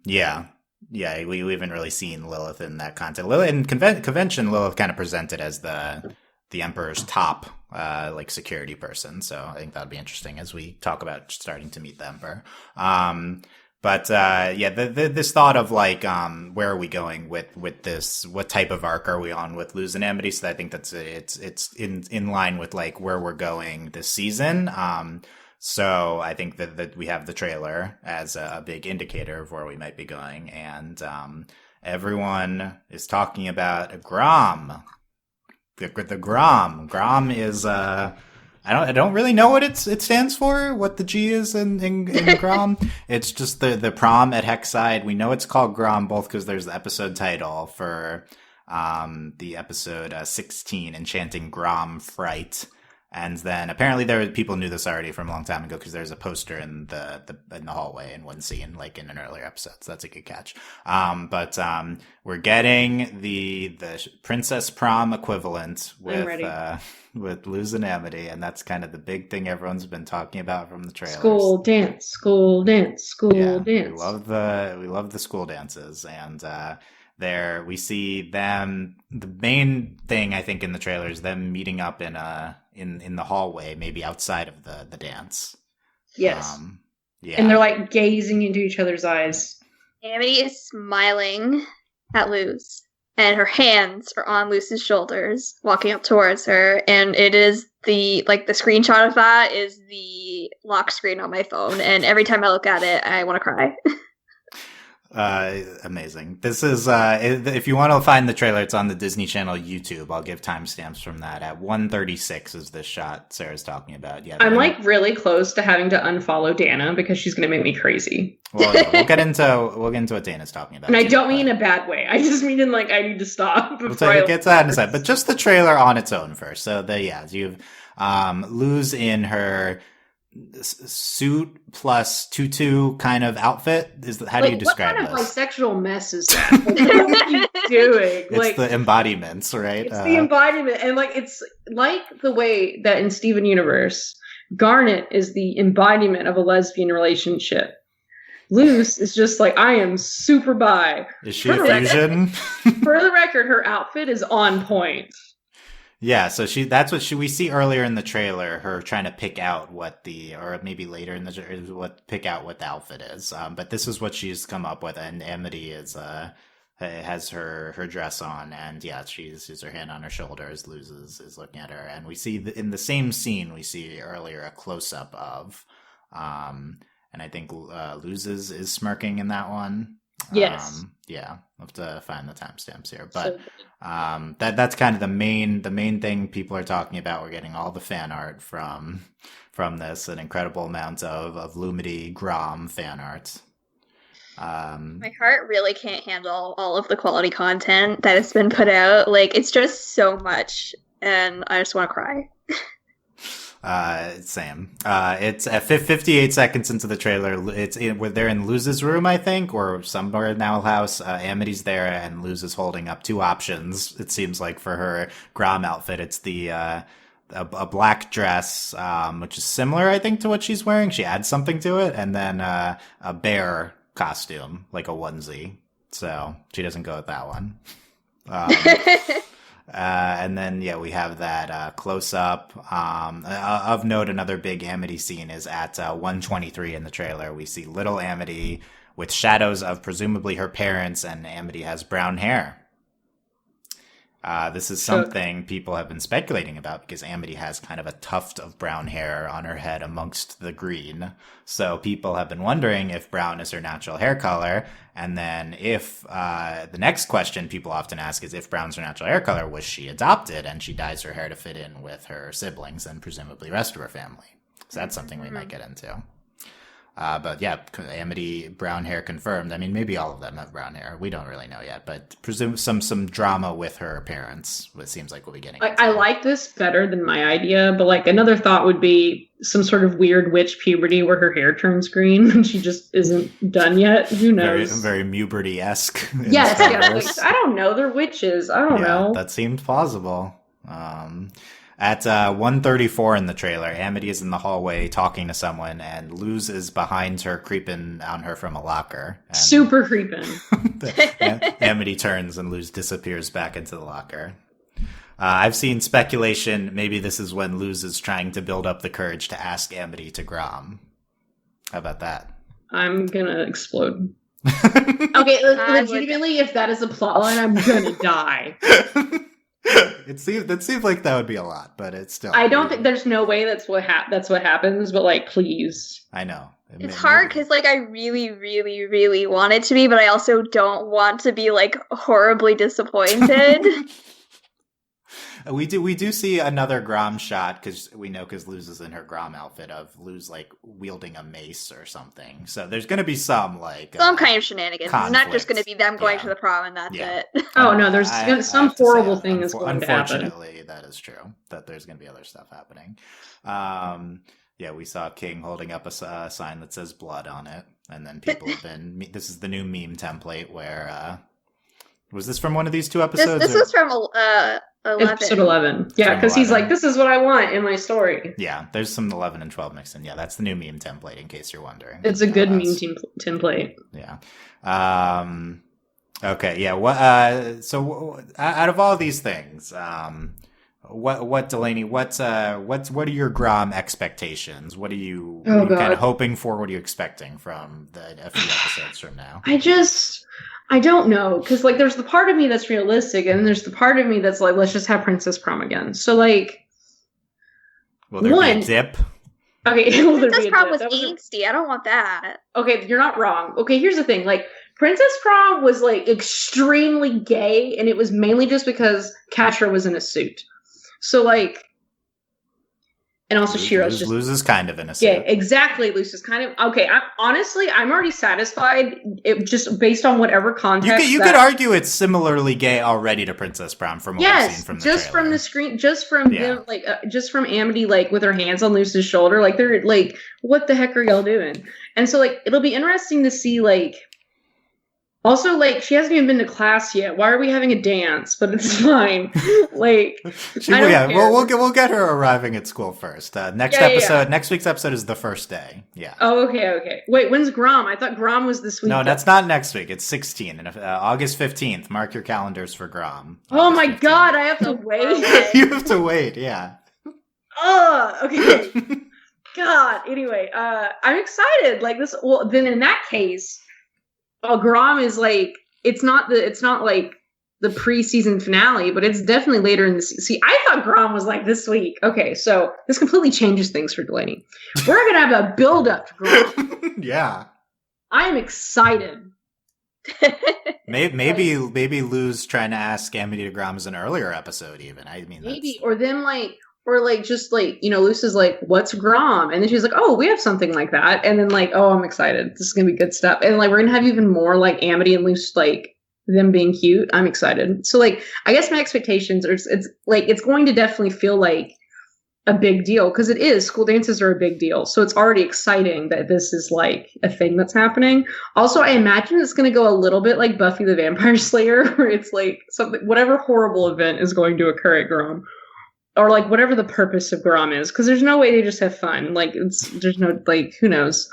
Yeah, we haven't really seen Lilith in that content. Lilith in Convention, Lilith kind of presented as the Emperor's top like security person. So I think that'll be interesting as we talk about starting to meet the Emperor. But this thought of like, where are we going with this? What type of arc are we on with Luz and Amity? So I think it's in line with like where we're going this season. So I think that we have the trailer as a big indicator of where we might be going, and everyone is talking about Grom. The Grom. Grom is I don't really know what it stands for, what the G is in Grom. It's just the prom at Hexside. We know it's called Grom both because there's the episode title for the episode 16, Enchanting Grom Fright. And then apparently people knew this already from a long time ago because there's a poster in the hallway in one scene, like in an earlier episode. So that's a good catch. But we're getting the Princess Prom equivalent with Luz and Amity, and that's kind of the big thing everyone's been talking about from the trailers. School dance. We love the school dances, and there we see them. The main thing I think in the trailer is them meeting up in the hallway, maybe outside of the dance. Yes. Yeah. And they're like gazing into each other's eyes. Amity is smiling at Luz, and her hands are on Luz's shoulders, walking up towards her, and it is the screenshot of that is the lock screen on my phone, and every time I look at it, I want to cry. Amazing. This is if you want to find the trailer, it's on the Disney Channel YouTube. I'll give timestamps from that. At 1:36 is this shot Sarah's talking about. Yeah, I'm like really close to having to unfollow Dana because she's going to make me crazy. Well, yeah, we'll get into what Dana's talking about. And I don't mean in a bad way. I just mean in like I need to stop. We'll get to that in a second. But just the trailer on its own first. So you've Luz in her suit plus tutu kind of outfit. How do you describe this? What kind of sexual mess is that? Like, what are you doing? It's the embodiments, right? It's the embodiment, and like it's like the way that in Steven Universe, Garnet is the embodiment of a lesbian relationship. Luz is just like, I am super bi. Is she a fusion? For the record, her outfit is on point. Yeah, so that's what we see earlier in the trailer, her trying to pick out or maybe later in pick out what the outfit is. But this is what she's come up with, and Amity has her dress on, and yeah, she's her hand on her shoulder as Luz is looking at her, and we see in the same scene we see earlier a close up of, and I think Luz is smirking in that one. Yes. Yeah, I'll have to find the timestamps here, but that's kind of the main thing people are talking about. We're getting all the fan art from this, an incredible amount of Lumity Grom fan art. My heart really can't handle all of the quality content that has been put out. Like, it's just so much, and I just want to cry. Same. It's at 58 seconds into the trailer. They're in Luz's room, I think, or somewhere in the Owl House. Amity's there, and Luz is holding up two options. It seems like for her Grom outfit, it's the a black dress, which is similar, I think, to what she's wearing. She adds something to it, and then a bear costume, like a onesie. So she doesn't go with that one. And then, we have that close up. Of note, another big Amity scene is at 1:23 in the trailer. We see little Amity with shadows of presumably her parents, and Amity has brown hair. This is something people have been speculating about because Amity has kind of a tuft of brown hair on her head amongst the green. So people have been wondering if brown is her natural hair color. And then if the next question people often ask is if brown's her natural hair color, was she adopted and she dyes her hair to fit in with her siblings and presumably the rest of her family? So that's something we might get into. But yeah, Amity, brown hair confirmed. I mean, maybe all of them have brown hair. We don't really know yet, but presume some drama with her appearance. It seems like we'll be getting. I like this better than my idea, but like another thought would be some sort of weird witch puberty where her hair turns green and she just isn't done yet. Who knows? Very Muberty-esque. Yes, yeah. Like, I don't know. They're witches. I don't know. That seemed plausible. At 1:34 in the trailer, Amity is in the hallway talking to someone, and Luz is behind her, creeping on her from a locker. And super creeping. Amity turns, and Luz disappears back into the locker. I've seen speculation, maybe this is when Luz is trying to build up the courage to ask Amity to Grom. How about that? I'm gonna explode. Okay, legitimately, if that is a plotline, I'm gonna die. It seems like that would be a lot, but it's still. I don't think there's no way that's what happens. But like, please. I know it's hard because like I really, really, really want it to be, but I also don't want to be like horribly disappointed. We do see another Grom shot because Luz is in her Grom outfit of Luz like wielding a mace or something. So there's going to be some kind of shenanigans. Conflict. It's not just going to be them going to the prom and that's it. Oh no, there's some horrible thing is going to happen. Unfortunately, that is true. That there's going to be other stuff happening. Yeah, we saw King holding up a sign that says blood on it, and then people have been. This is the new meme template where. Was this from one of these two episodes? This was from 11. Episode 11. Yeah, because he's like, this is what I want in my story. Yeah, there's some 11 and 12 mixed in. Yeah, that's the new meme template, in case you're wondering. It's a good meme template. Yeah. Okay, yeah. So out of all these things, what Delaney, what are your Grom expectations? What are you kind of hoping for? What are you expecting from a few episodes from now? I don't know, because like there's the part of me that's realistic, and there's the part of me that's like, let's just have Princess Prom again. So like, will there be a dip? Okay, Princess Prom was angsty. I don't want that. Okay, you're not wrong. Okay, here's the thing: like, Princess Prom was like extremely gay, and it was mainly just because Catra was in a suit. So like. And also Shiro's just Luz kind of in a suit. Yeah, exactly. Luz is kind of okay. I'm already satisfied. Just based on whatever context. You could argue it's similarly gay already to Princess Prom from what we've seen from the just trailer. From the screen, just from them, like just from Amity, like with her hands on Luz's shoulder, like they're like, what the heck are y'all doing? And so like it'll be interesting to see like. Also, like, she hasn't even been to class yet. Why are we having a dance? But it's fine. Like, we'll get her arriving at school first. Next week's episode is the first day. Yeah. Oh, okay. Wait, when's Grom? I thought Grom was this week. No, that's not next week. It's 16. And August 15th. Mark your calendars for Grom. Oh my 15th. God, I have to wait. You have to wait, yeah. Oh, okay. God. Anyway, I'm excited. Like this. Well, then in that case. Oh, Grom is like it's not like the preseason finale, but it's definitely later in the season. See, I thought Grom was like this week. Okay, so this completely changes things for Delaney. We're gonna have a build up to Grom. Yeah, I am excited. maybe Luz trying to ask Amity to Grom is an earlier episode. Even I mean, maybe or them like. Or like just like, Luz is like, what's Grom? And then she's like, oh, we have something like that. And then like, oh, I'm excited. This is gonna be good stuff. And like we're gonna have even more like Amity and Luz like them being cute. I'm excited. So like I guess my expectations are it's going to definitely feel like a big deal because it is. School dances are a big deal. So it's already exciting that this is like a thing that's happening. Also, I imagine it's gonna go a little bit like Buffy the Vampire Slayer, where it's like something whatever horrible event is going to occur at Grom. Or like whatever the purpose of Grom is, because there's no way they just have fun. Like there's no like who knows.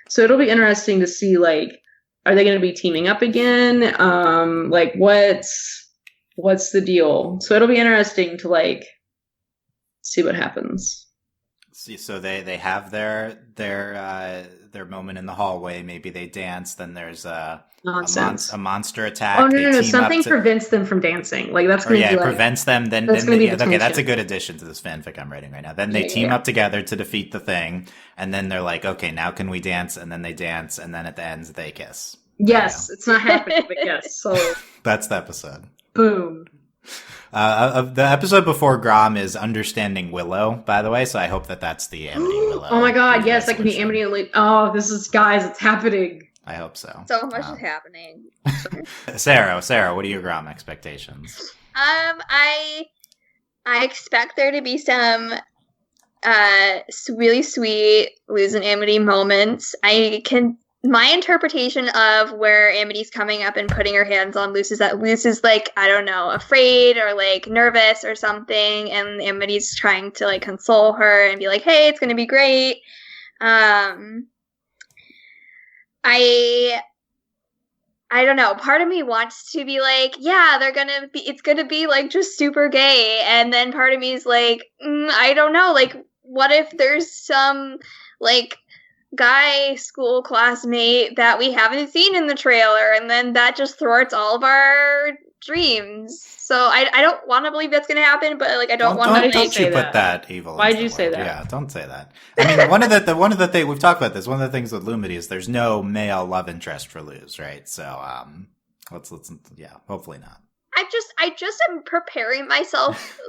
So it'll be interesting to see like are they going to be teaming up again? Like what's the deal? So it'll be interesting to like see what happens. So they have their moment in the hallway. Maybe they dance. Then there's Nonsense. a monster attack. Oh no, They no, no! team up Something to- prevents them from dancing. Like that's Or going to yeah, be it like prevents them. Then that's gonna be the okay, that's a tension. good addition to this fanfic I'm writing right now. Then they Yeah, team yeah. up together to defeat the thing, and then they're like, okay, now can we dance? And then they dance, and then at the end they kiss. Yes, it's not happening, but yes. So That's the episode. boom. The episode before Grom is Understanding Willow, by the way, so I hope that's the Amity Willow. Oh my god, yes, that can be resolution. Amity and Luke. Oh, this is guys, it's happening. I hope so. So much is happening. Sarah, what are your Grom expectations? I expect there to be some really sweet Luz and Amity moments. My interpretation of where Amity's coming up and putting her hands on Luz is that Luz is like, I don't know, afraid or like nervous or something, and Amity's trying to like console her and be like, hey, it's gonna be great. I don't know. Part of me wants to be like, yeah, it's gonna be like just super gay. And then part of me is like, I don't know. Like, what if there's some like guy school classmate that we haven't seen in the trailer, and then that just thwarts all of our dreams. So I don't want to believe that's gonna happen, but like I don't want to. Don't you say put that? that evil? Why'd into you the say world. that? Yeah, don't say that. I mean, one of the things we've talked about this. One of the things with Lumity is there's no male love interest for Luz, right? So let's hopefully not. I just am preparing myself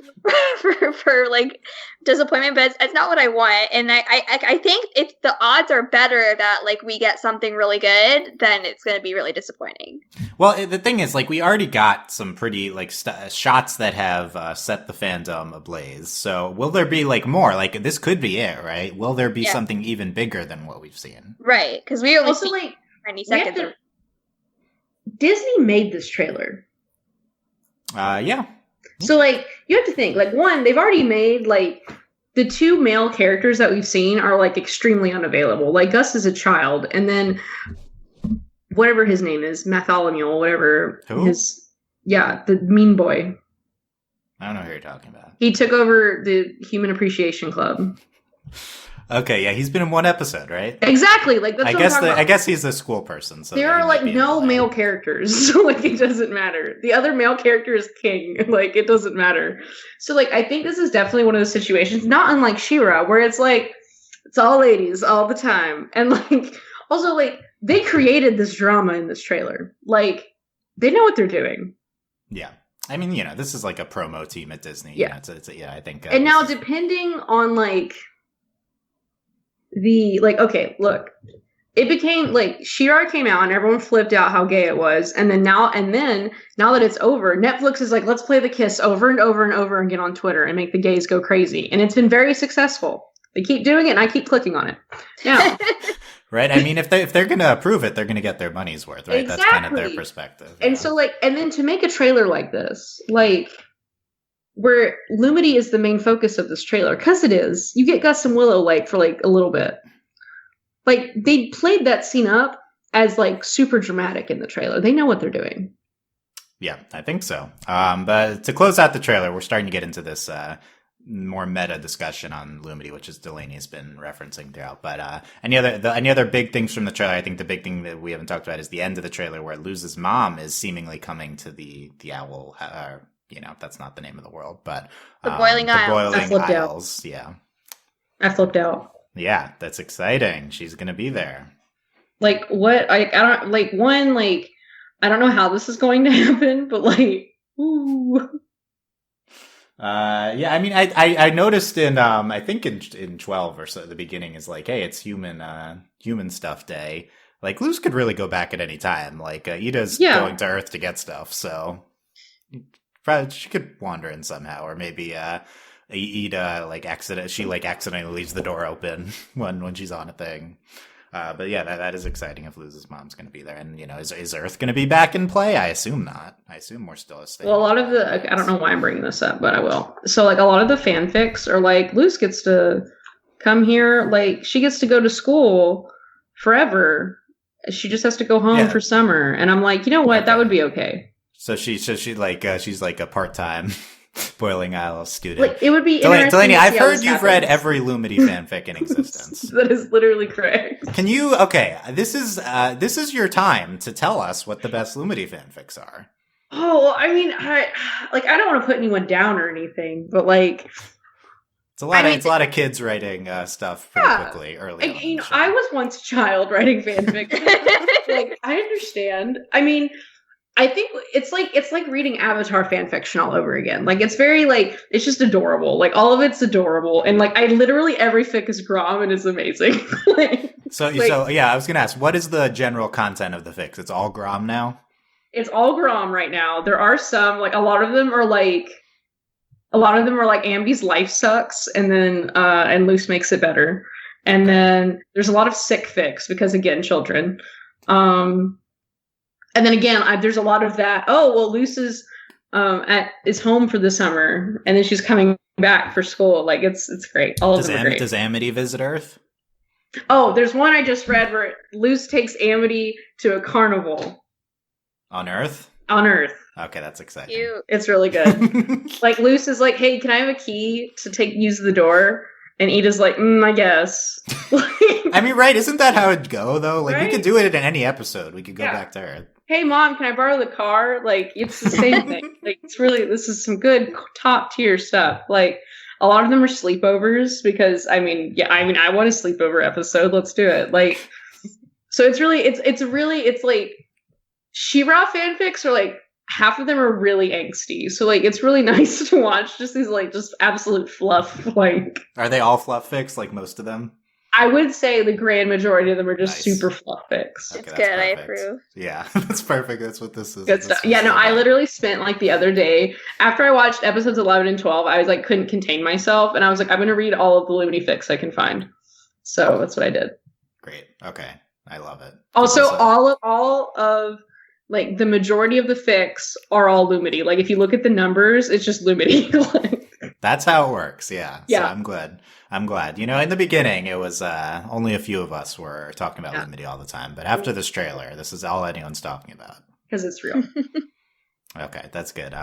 for like disappointment, but it's not what I want. And I think if the odds are better that like we get something really good, then it's going to be really disappointing. Well, the thing is, like, we already got some pretty like shots that have set the fandom ablaze. So will there be like more? Like, this could be it, right? Will there be something even bigger than what we've seen? Right, because we only Also, see like 90 seconds. Disney made this trailer. Yeah. So, like, you have to think, like, one, they've already made, like, the two male characters that we've seen are, like, extremely unavailable. Like, Gus is a child, and then whatever his name is, Bartholomew, whatever. Who? The mean boy. I don't know who you're talking about. He took over the Human Appreciation Club. Okay, yeah, he's been in one episode, right? Exactly, like, that's what I'm talking about. I guess he's a school person. So there are, like, no male characters, so, like, it doesn't matter. The other male character is king. Like, it doesn't matter. So, like, I think this is definitely one of those situations, not unlike She-Ra, where it's, like, it's all ladies all the time. And, like, also, like, they created this drama in this trailer. Like, they know what they're doing. Yeah. I mean, you know, this is, like, a promo team at Disney. Yeah. You know, I think... and now, depending on, like... okay, look, it became like She-Ra came out and everyone flipped out how gay it was, and then now that it's over, Netflix is like, let's play the kiss over and over and over and get on Twitter and make the gays go crazy, and it's been very successful. They keep doing it, and I keep clicking on it. Now, right? I mean, if they're going to approve it, they're going to get their money's worth, right? Exactly. That's kind of their perspective. And so, like, and then to make a trailer like this, like, where Lumity is the main focus of this trailer, because it is, you get Gus and Willow, like, for, like, a little bit. Like, they played that scene up as, like, super dramatic in the trailer. They know what they're doing. Yeah, I think so. But to close out the trailer, we're starting to get into this more meta discussion on Lumity, which is Delaney has been referencing throughout. But any other big things from the trailer? I think the big thing that we haven't talked about is the end of the trailer where Luz's mom is seemingly coming to the owl... you know, that's not the name of the world, but The Boiling Isles. I flipped out. Isles. Yeah. I flipped out. Yeah, that's exciting. She's going to be there. Like, what? I don't, like, one, like, I don't know how this is going to happen, but, like, ooh. Yeah, I mean, I noticed in, I think in 12 or so, the beginning is like, hey, it's human stuff day. Like, Luz could really go back at any time. Like, Ida's going to Earth to get stuff, so... Probably she could wander in somehow, or maybe Ida accidentally leaves the door open when she's on a thing. But yeah, that is exciting if Luz's mom's going to be there. And you know, is Earth going to be back in play? I assume not. I assume we're still a state. Well, a lot of I don't know why I'm bringing this up, but I will. So, like, a lot of the fanfics are like, Luz gets to come here, like, she gets to go to school forever. She just has to go home for summer. And I'm like, you know what? That would be okay. So she's like a part-time Boiling Isle student. Like, it would be interesting. Delaney, to see I've how heard this you've happens. read every Lumity fanfic in existence. That is literally correct. Can you? Okay, this is your time to tell us what the best Lumity fanfics are. Oh, well, I mean, I don't want to put anyone down or anything, but like, It's a lot of kids writing stuff pretty quickly early on. you know, I was once a child writing fanfic. Like, I understand. I mean, I think it's like reading Avatar fanfiction all over again. Like, it's very like, it's just adorable. Like, all of it's adorable, and like, I literally every fic is Grom and it's amazing. So yeah, I was gonna ask, what is the general content of the fics? It's all Grom now. It's all Grom right now. There are some, like, a lot of them are like Ambi's life sucks, and then and Luce makes it better. And then there's a lot of sick fics because, again, children. And then again, there's a lot of that. Oh, well, Luce is home for the summer, and then she's coming back for school. Like, it's great. All of them are great. Does Amity visit Earth? Oh, there's one I just read where Luce takes Amity to a carnival. On Earth? On Earth. Okay, that's exciting. Cute. It's really good. Like, Luce is like, hey, can I have a key to use the door? And Ida's like, I guess. I mean, right, isn't that how it'd go, though? Like, Right? we could do it in any episode. We could go Yeah. back to Earth. Hey, Mom, can I borrow the car? Like, it's the same thing. Like, this is some good top tier stuff. Like, a lot of them are sleepovers because, I want a sleepover episode. Let's do it. Like, so it's like, She-Ra fanfics are like, half of them are really angsty. So like, it's really nice to watch just these like, just absolute fluff. Like, Are they all fluff fics, like most of them? I would say the grand majority of them are just Nice. super fluff fics. Okay, It's that's good. I perfect. approve. Yeah, that's perfect. That's what this is. Good This stuff. is Yeah, no, I about. literally spent like the other day after I watched episodes 11 and 12, I was like, couldn't contain myself. And I was like, I'm going to read all of the Lumity fics I can find. So that's what I did. Great. Okay. I love it. Also, Keep this up. all of like the majority of the fics are all Lumity. Like, if you look at the numbers, it's just Lumity. That's how it works. Yeah. Yeah. So I'm glad. You know, in the beginning, it was only a few of us were talking about Yeah. Lumity all the time. But after this trailer, this is all anyone's talking about. Because it's real. Okay, that's good.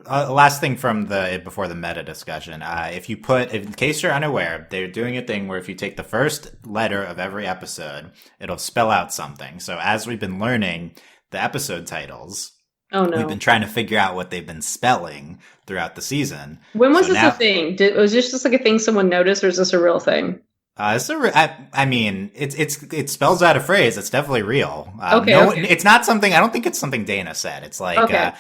Last thing from before the meta discussion. In case you're unaware, they're doing a thing where if you take the first letter of every episode, it'll spell out something. So as we've been learning the episode titles, Oh no. we've been trying to figure out what they've been spelling throughout the season. When was So this now- a thing? Was this just like a thing someone noticed, or is this a real thing? It spells out a phrase. It's definitely real. Okay. It's not something. I don't think it's something Dana said. It's like, Okay.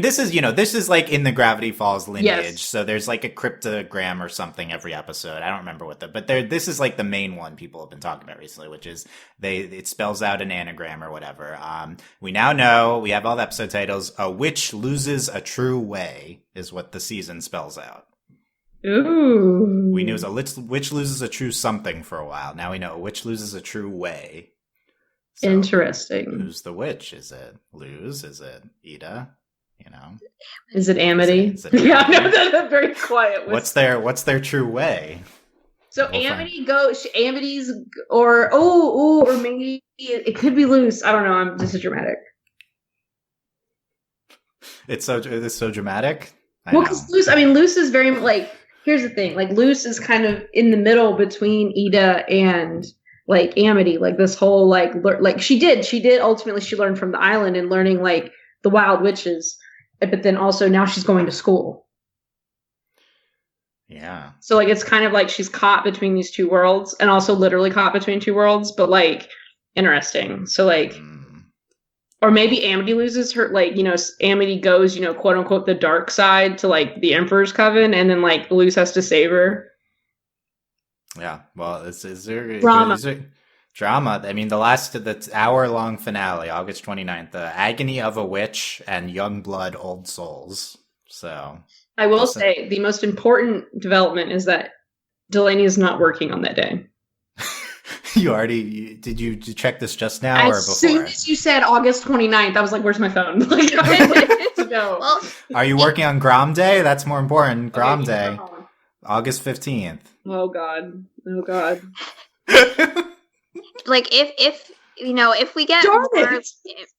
this is like in the Gravity Falls lineage. Yes. So there's like a cryptogram or something every episode. I don't remember but this is like the main one people have been talking about recently, which is it spells out an anagram or whatever. We now know, we have all the episode titles. A witch loses a true way is what the season spells out. Ooh. We knew it was a witch loses a true something for a while. Now we know a witch loses a true way. So, Interesting. who's the witch? Is it Luz? Is it Ida? You know, Is it Amity? Is it Yeah, Amity? no, that's a very quiet. what's their true way? So We'll Amity Amity's, or maybe it could be Luce. I don't know. I'm just dramatic. It's so dramatic. Well, because Luce is very like. Here's the thing. Like, Luce is kind of in the middle between Ida and like Amity. Like, this whole like she did ultimately, she learned from the island and learning like the wild witches, but then also now she's going to school. Yeah. So like, it's kind of like she's caught between these two worlds, and also literally caught between two worlds, but like interesting. So like, or maybe Amity loses her, like, Amity goes, quote unquote, the dark side to like the Emperor's Coven, and then like Luce has to save her. Yeah. Well, is there Drama. Drama. I mean, the hour-long finale, August 29th, the Agony of a Witch and Young Blood Old Souls. So I will say the most important development is that Delaney is not working on that day. did you check this just now or before? As soon as you said August 29th, I was like, where's my phone? Like, I was like, no. Well, Are you working on Grom Day? That's more important. Grom Okay, Day, hold on. August 15th. Oh God. Oh God. like if if we get Darn more it!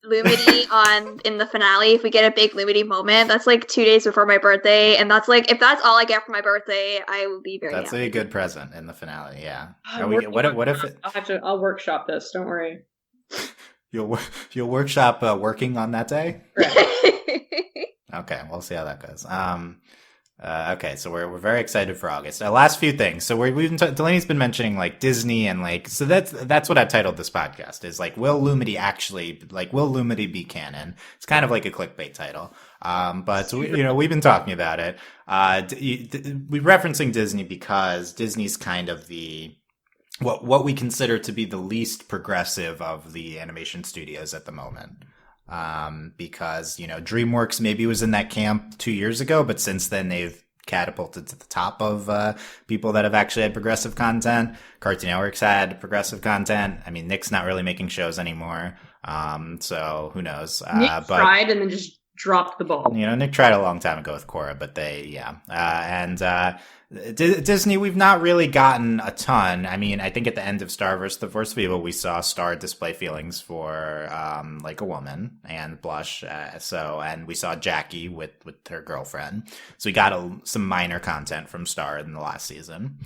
Lumity in the finale, if we get a big Lumity moment, that's like 2 days before my birthday, and that's like, if that's all I get for my birthday, I will be very That's happy. a good present in the finale. Yeah. I'll workshop this. Don't worry. You'll workshop working on that day? Right. Okay, we'll see how that goes. Okay, so we're very excited for August. Last few things. So Delaney's been mentioning like Disney and like, so that's what I titled this podcast is like, will Lumity be canon? It's kind of like a clickbait title. But we've been talking about it. We're referencing Disney because Disney's kind of what we consider to be the least progressive of the animation studios at the moment. Because, DreamWorks maybe was in that camp 2 years ago, but since then they've catapulted to the top of people that have actually had progressive content. Cartoon Network's had progressive content. I mean, Nick's not really making shows anymore, so who knows? Nick tried and then just dropped the ball. Nick tried a long time ago with Korra, but Disney, we've not really gotten a ton. I mean, I think at the end of Star vs. the Force Feeble, we saw Star display feelings for like a woman and blush. And we saw Jackie with her girlfriend. So we got some minor content from Star in the last season.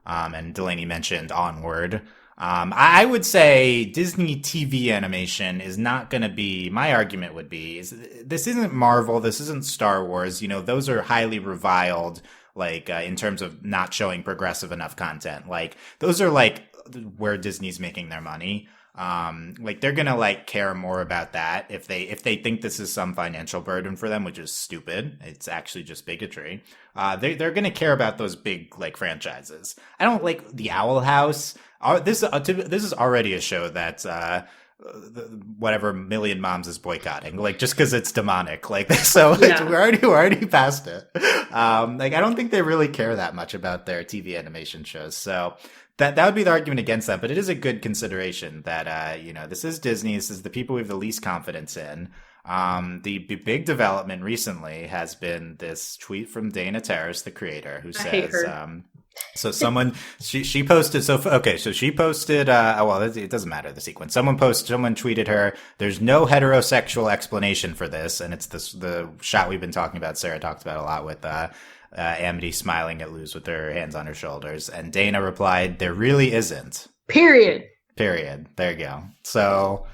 And Delaney mentioned Onward. I would say Disney TV animation is not going to be, my argument would be, this isn't Marvel, this isn't Star Wars. Those are highly reviled, like, in terms of not showing progressive enough content. Like, those are, like, where Disney's making their money. Like, they're gonna, like, care more about that if they think this is some financial burden for them, which is stupid. It's actually just bigotry. They're gonna care about those big, like, franchises. I don't like The Owl House. This is already a show that, whatever Million Moms is boycotting, like, just because it's demonic, like, so yeah. we're already past it. Like, I don't think they really care that much about their TV animation shows, so that would be the argument against that. But it is a good consideration that this is Disney, this is the people we have the least confidence in. The big development recently has been this tweet from Dana Terrace, the creator, who says, so someone, she posted, so she posted, it doesn't matter the sequence. Someone tweeted her, there's no heterosexual explanation for this. And it's the shot we've been talking about, Sarah talked about a lot with, Amity smiling at Luz with her hands on her shoulders. And Dana replied, there really isn't. Period. There you go. So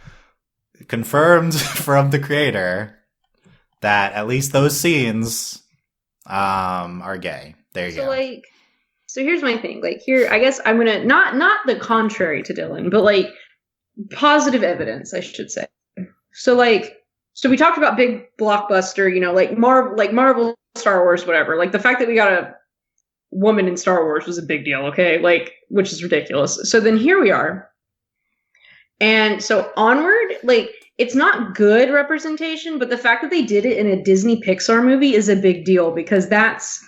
confirmed from the creator that at least those scenes, are gay. There you go. So here's my thing. Like, here, I guess I'm gonna not the contrary to Dylan, but like positive evidence, I should say. So we talked about big blockbuster, like Marvel, Star Wars, whatever. Like, the fact that we got a woman in Star Wars was a big deal, okay? Like, which is ridiculous. So then here we are, and so Onward, like, it's not good representation, but the fact that they did it in a Disney Pixar movie is a big deal, because that's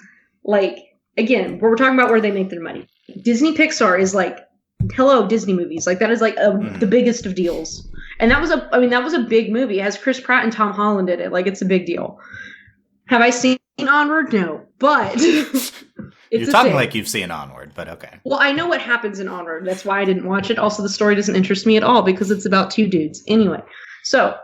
like, again, we're talking about where they make their money. Disney Pixar is like, hello, Disney movies. Like, that is like the biggest of deals. And that was a big movie. It has Chris Pratt and Tom Holland in it. Like, it's a big deal. Have I seen Onward? No. But you're talking like you've seen Onward, but okay. Well, I know what happens in Onward. That's why I didn't watch it. Also, the story doesn't interest me at all because it's about two dudes. Anyway, so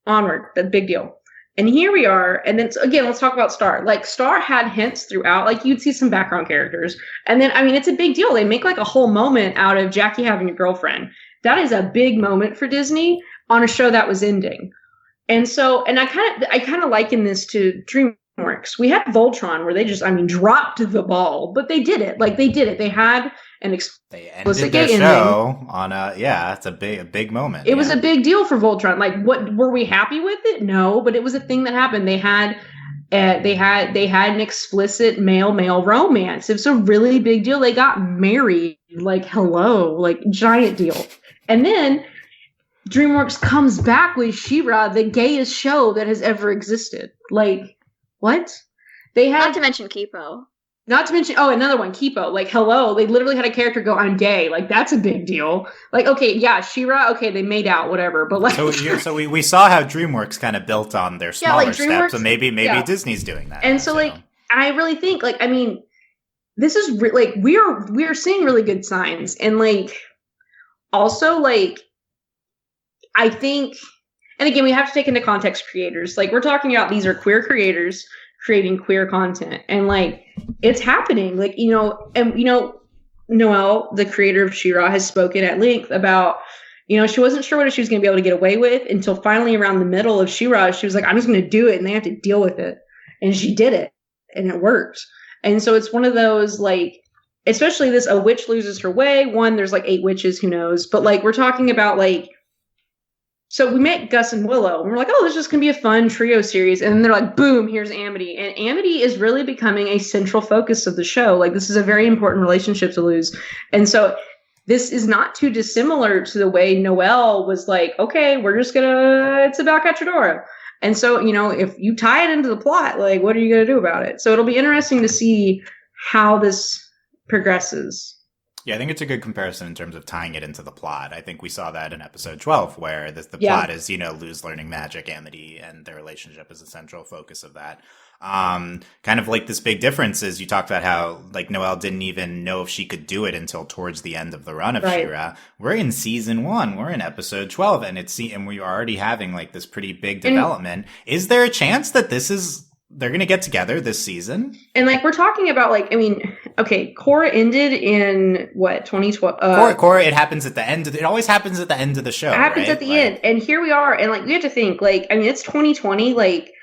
Onward, that big deal. And here we are, and then again, let's talk about Star. Like, Star had hints throughout, like, you'd see some background characters. And then, I mean, it's a big deal. They make like a whole moment out of Jackie having a girlfriend. That is a big moment for Disney on a show that was ending. And so, and I kind of liken this to DreamWorks. We had Voltron where they just, dropped the ball, but they did it. Like, they did it. They had an explicit gay ending. On it's a big moment. It was a big deal for Voltron. Like, what, were we happy with it? No, but it was a thing that happened. They had an explicit male romance. It was a really big deal. They got married. Like, hello, like, giant deal. And then DreamWorks comes back with She-Ra, the gayest show that has ever existed. Like, what? They had, not to mention Kipo. Another one, Kipo. Like, hello, they literally had a character go, I'm gay. Like, that's a big deal. Like, okay, yeah, She-Ra, okay, they made out, whatever. But like, so we saw how DreamWorks kind of built on their smaller steps. So maybe Disney's doing that. And so like, I really think, like, I mean, this is like, we are seeing really good signs, and like, also like, I think, and again, we have to take into context creators. Like, we're talking about these are queer creators creating queer content, and like it's happening. Like, Noelle, the creator of She-Ra, has spoken at length about, she wasn't sure what she was going to be able to get away with until finally around the middle of She-Ra, she was like, I'm just going to do it, and they have to deal with it. And she did it, and it worked. And so it's one of those, like, especially this, a witch loses her way. One, there's like 8 witches, who knows? But like, we're talking about like, so we met Gus and Willow, and we're like, oh, this is just going to be a fun trio series. And then they're like, boom, here's Amity. And Amity is really becoming a central focus of the show. Like, this is a very important relationship to Luz. And so this is not too dissimilar to the way Noelle was like, okay, it's about Cachadora. And so, if you tie it into the plot, like, what are you going to do about it? So it'll be interesting to see how this progresses. Yeah, I think it's a good comparison in terms of tying it into the plot. I think we saw that in episode 12, where the plot is, Luz learning magic, Amity, and their relationship is a central focus of that. Kind of like this big difference is you talked about how like Noelle didn't even know if she could do it until towards the end of the run of She-Ra. We're in season 1, we're in episode 12, and we're already having like this pretty big development. Is there a chance that they're going to get together this season? And like, we're talking about like, okay, Korra ended in what, 2012? Korra, it happens at the end. It always happens at the end of the show. It happens at the end. And here we are. And like, we have to think like, it's 2020. Like,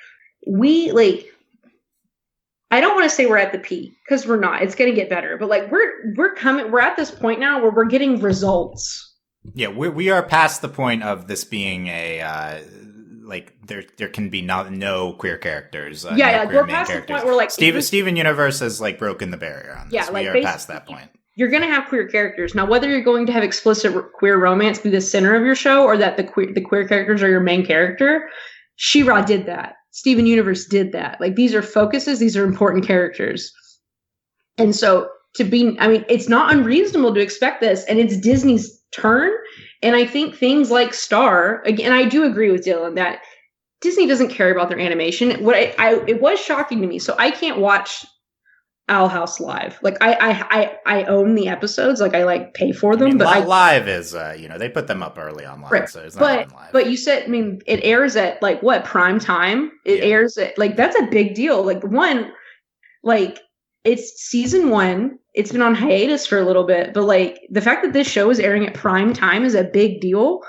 I don't want to say we're at the peak, because we're not. It's going to get better. But like, we're at this point now where we're getting results. Yeah, we are past the point of this being a, like there can be no queer characters. We're past the point where like Steven Universe has like broken the barrier on this. Yeah, like, we are past that point. You're going to have queer characters now. Whether you're going to have explicit queer romance be the center of your show, or that the queer characters are your main character, She-Ra did that. Steven Universe did that. Like, these are focuses. These are important characters, and so it's not unreasonable to expect this. And it's Disney's turn. And I think things like Star, again, I do agree with Dylan that Disney doesn't care about their animation. It was shocking to me. So I can't watch Owl House live. Like, I own the episodes. Like, I like pay for them. But live is, they put them up early online. Right. So it's not even live. But you said, it airs at like what, prime time? It airs at like, that's a big deal. Like, it's season 1. It's been on hiatus for a little bit, but like, the fact that this show is airing at prime time is a big deal.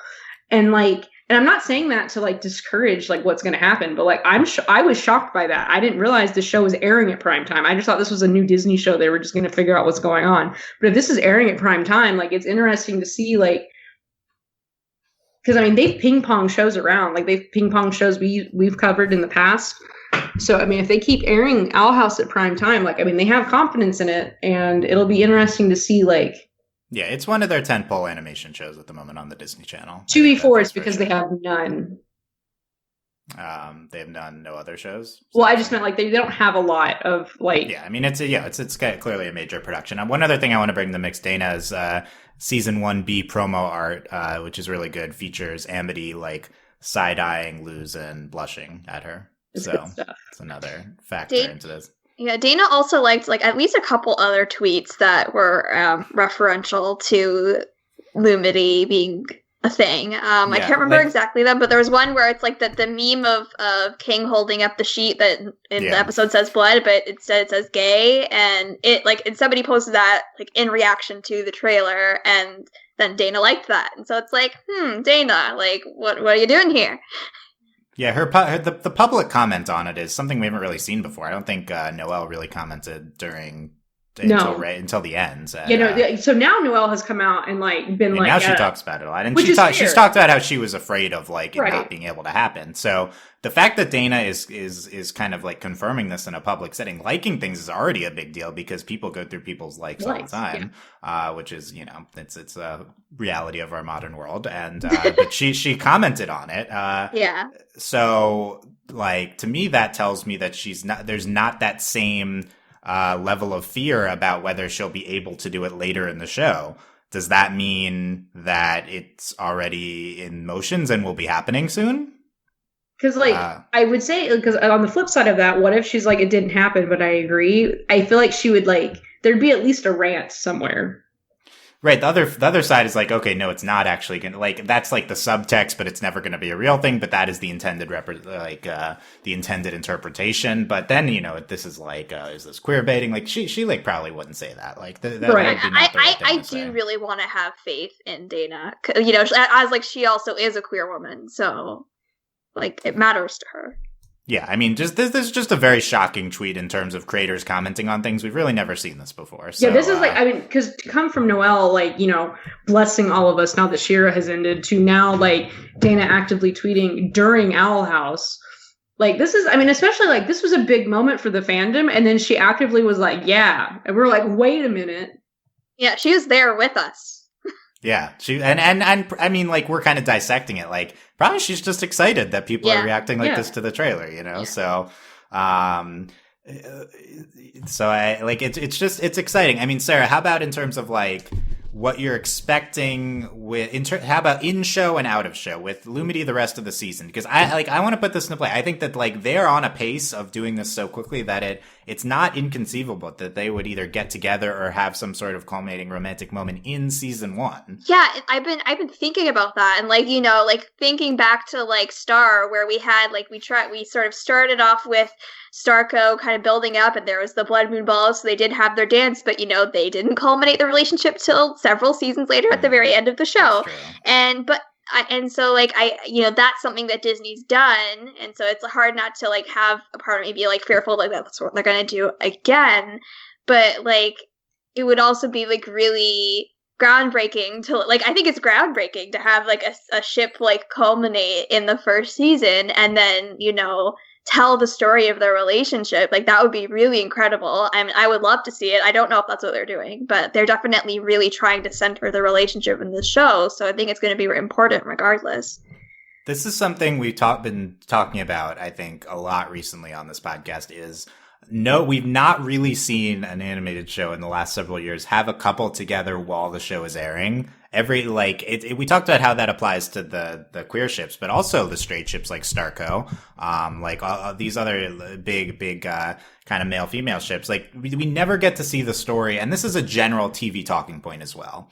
And like, and I'm not saying that to like discourage like what's going to happen, but like, I was shocked by that. I didn't realize the show was airing at prime time. I just thought this was a new Disney show. They were just going to figure out what's going on. But if this is airing at prime time, like, it's interesting to see, like, because they've ping pong shows around. Like, they've ping pong shows we've covered in the past. So, if they keep airing Owl House at prime time, like, they have confidence in it, and it'll be interesting to see, like... Yeah, it's one of their tentpole animation shows at the moment on the Disney Channel. 2v4 is because they have none. They have no other shows? Well, I just meant, like, they don't have a lot of, like... Yeah, it's clearly a major production. One other thing I want to bring to the mix, Dana, is Season 1B promo art, which is really good, features Amity, like, side-eyeing Luz and blushing at her. It's another factor into this. Yeah, Dana also liked like at least a couple other tweets that were referential to Lumity being a thing. I can't remember exactly that, but there was one where it's like the meme of King holding up the sheet that in the episode says blood, but instead it says gay, and and somebody posted that like in reaction to the trailer, and then Dana liked that, and so it's like, Dana, like what are you doing here? Yeah, the public comment on it is something we haven't really seen before. I don't think Noelle really commented until the end. So now Noelle has come out and been like. Now she talks about it a lot, and she's talked about how she was afraid of it not being able to happen. So the fact that Dana is kind of like confirming this in a public setting, liking things is already a big deal because people go through people's likes all the time, which is it's a reality of our modern world. And but she commented on it. So to me, that tells me that there's not that same level of fear about whether she'll be able to do it later in the show. Does that mean that it's already in motions and will be happening soon? Because I would say, because on the flip side of that, what if she's like, it didn't happen, but I agree. I feel like she would there'd be at least a rant somewhere. Right. The other side is like, okay, no, it's not actually going to, like, that's like the subtext, but it's never going to be a real thing. But that is the intended the intended interpretation. But then, this is like, is this queer baiting? Like she like probably wouldn't say that. Like that Right. would be not the right thing I to say. do really want to have faith in Dana. As like she also is a queer woman, so like it matters to her. Yeah, I mean, just this is just a very shocking tweet in terms of creators commenting on things. We've really never seen this before. So, Yeah, this is like, I mean, because to come from Noelle, like, blessing all of us now that She-Ra has ended, to now, like, Dana actively tweeting during Owl House. Like, this is, I mean, especially, like, this was a big moment for the fandom, and then she actively was like, yeah. And we're like, wait a minute. Yeah, she was there with us. Yeah, she and I mean, like, we're kind of dissecting it. Like, probably she's just excited that people are reacting like this to the trailer, Yeah. So I like it's exciting. I mean, Sarah, how about in terms of like what you're expecting how about in show and out of show with Lumity the rest of the season? Because I want to put this into play. I think that like they're on a pace of doing this so quickly that it's not inconceivable that they would either get together or have some sort of culminating romantic moment in season 1. Yeah, I've been thinking about that, and like like thinking back to like Star, where we had like we sort of started off with Starco kind of building up, and there was the Blood Moon Ball, so they did have their dance, but they didn't culminate the relationship till several seasons later at the very end of the show, and so like that's something that Disney's done, and so it's hard not to like have a part of me be like fearful like that's what they're gonna do again, but like it would also be like really groundbreaking to like I think it's groundbreaking to have like a ship like culminate in the first season and then tell the story of their relationship. Like that would be really incredible. I mean, I would love to see it. I don't know if that's what they're doing, but they're definitely really trying to center the relationship in this show. So I think it's going to be important regardless. This is something we've been talking about, I think, a lot recently on this podcast is we've not really seen an animated show in the last several years have a couple together while the show is airing. We talked about how that applies to the queer ships, but also the straight ships like Starco, these other big kind of male female ships. Like we never get to see the story, and this is a general TV talking point as well,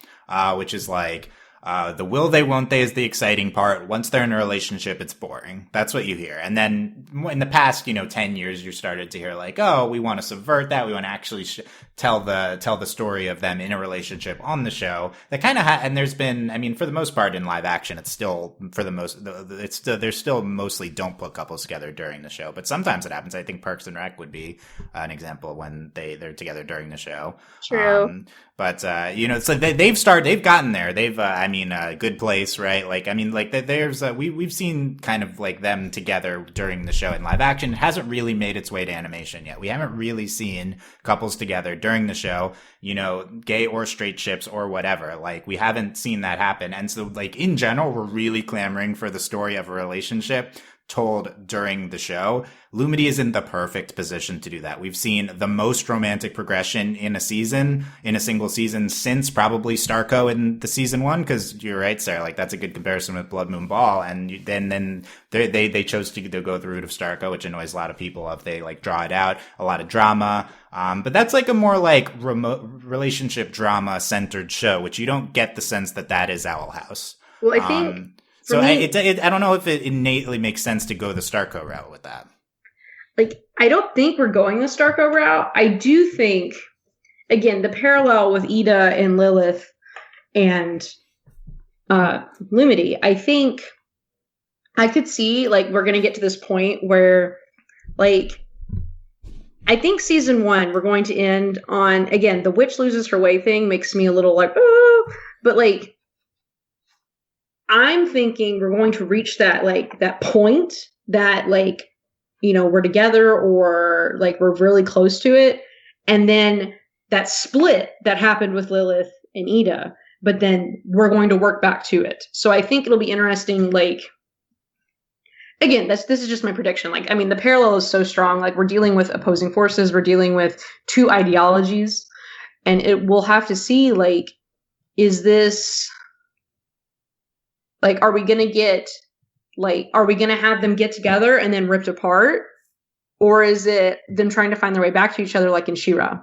which is like. The will they, won't they is the exciting part. Once they're in a relationship, it's boring. That's what you hear. And then in the past, 10 years, you started to hear like, oh, we want to subvert that. We want to actually tell the story of them in a relationship on the show. That kind of and there's been, I mean, for the most part in live action, it's still there's still mostly don't put couples together during the show, but sometimes it happens. I think Parks and Rec would be an example when they're together during the show. True. But so they've gotten there. They've, Good Place, right? Like, I mean, like there's, we've seen kind of like them together during the show in live action. It hasn't really made its way to animation yet. We haven't really seen couples together during the show, gay or straight ships or whatever. Like, we haven't seen that happen. And so, like, in general, we're really clamoring for the story of a relationship told during the show. Lumity is in the perfect position to do that. We've seen the most romantic progression in a single season since probably Starco in the season 1. Cause you're right, Sarah, like that's a good comparison with Blood Moon Ball. And then they chose to go the route of Starco, which annoys a lot of people if they like draw it out, a lot of drama. But that's like a more like remote relationship drama centered show, which you don't get the sense that is Owl House. Well, I think, so I don't know if it innately makes sense to go the Starco route with that. Like, I don't think we're going the Starco route. I do think, again, the parallel with Ida and Lilith and Lumity, I think I could see, like, we're going to get to this point where, like, I think season 1, we're going to end on, again, the witch loses her way thing makes me a little like, oh, but, like, I'm thinking we're going to reach that, like, that point that, like, we're together or, like, we're really close to it. And then that split that happened with Lilith and Ida, but then we're going to work back to it. So I think it'll be interesting, like, again, this is just my prediction. Like, I mean, the parallel is so strong. Like, we're dealing with opposing forces. We're dealing with two ideologies. And we'll have to see, like, is this... Like, are we going to have them get together and then ripped apart? Or is it them trying to find their way back to each other like in She-Ra?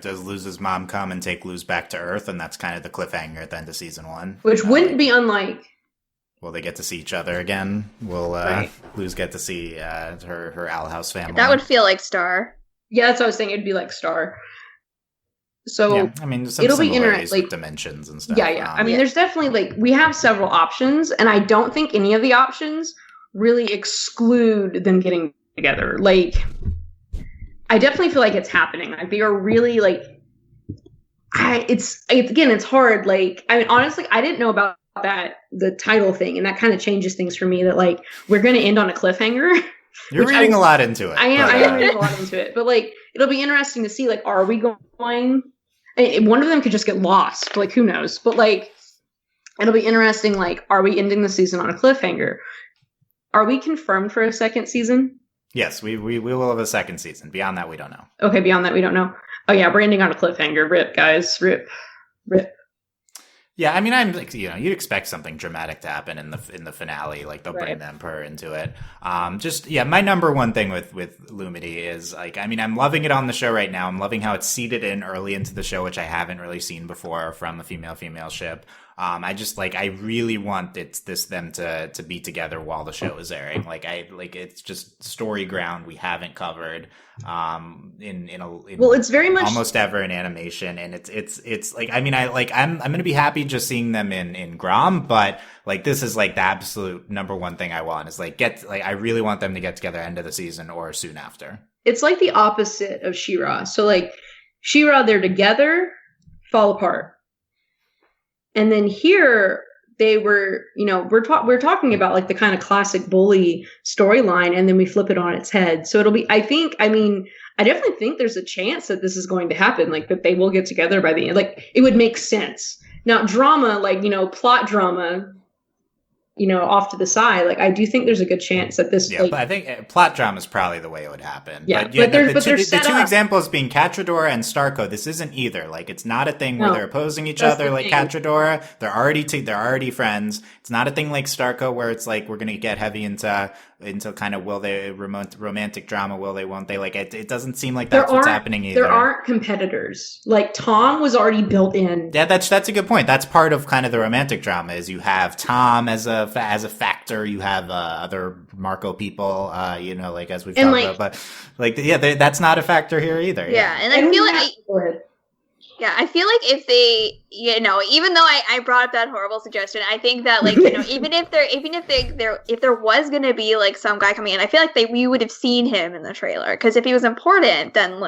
does Luz's mom come and take Luz back to Earth? And that's kind of the cliffhanger at the end of season 1. Which wouldn't be unlike. Will they get to see each other again? Will Luz get to see her Owl House family? That would feel like Star. Yeah, that's what I was saying. It'd be like Star. So yeah, I mean, some it'll be similarities interesting. With dimensions and stuff. Yeah. I mean, there's definitely we have several options, and I don't think any of the options really exclude them getting together. I definitely feel like it's happening. They are really it's hard. I mean, honestly, I didn't know about the title thing, and that kind of changes things for me. That we're going to end on a cliffhanger. You're reading a lot into it. I am reading a lot into it, but it'll be interesting to see. Are we going? One of them could just get lost. Who knows? But it'll be interesting. Are we ending the season on a cliffhanger? Are we confirmed for a second season? Yes, we will have a second season. Beyond that, we don't know. Okay, beyond that, we don't know. Oh yeah, we're ending on a cliffhanger. Rip, guys. Rip. Yeah, I mean, I'm you'd expect something dramatic to happen in the finale, they'll bring the Emperor into it. My number one thing with Lumity is I'm loving it on the show right now. I'm loving how it's seeded in early into the show, which I haven't really seen before from a female ship. I really want them to be together while the show is airing. It's just story ground we haven't covered it's very much almost ever in animation, and I'm gonna be happy just seeing them in Grom, but this is the absolute number one thing I want is I really want them to get together end of the season or soon after. It's the opposite of She-Ra. So She-Ra, they're together, fall apart. And then here they were, we're talking about the kind of classic bully storyline, and then we flip it on its head. So it'll be, I definitely think there's a chance that this is going to happen, that they will get together by the end. It would make sense. Now, drama, plot drama, off to the side, I do think there's a good chance that this. Yeah, but I think plot drama is probably the way it would happen. Yeah, but the two examples being Catradora and Starco, this isn't either. It's not a thing where they're opposing each other like Catradora. They're already friends. It's not a thing like Starco where it's we're gonna get heavy into kind of will they romantic drama, will they, won't they? It doesn't seem like that's what's happening either. There aren't competitors. Tom was already built in. Yeah, that's a good point. That's part of kind of the romantic drama is you have Tom as a factor, you have other Marco people, as we've talked about, but that's not a factor here either. Yeah, and I feel Yeah, I feel if they, even though I brought up that horrible suggestion, I think that even if there was gonna be some guy coming in, I feel we would have seen him in the trailer, because if he was important, then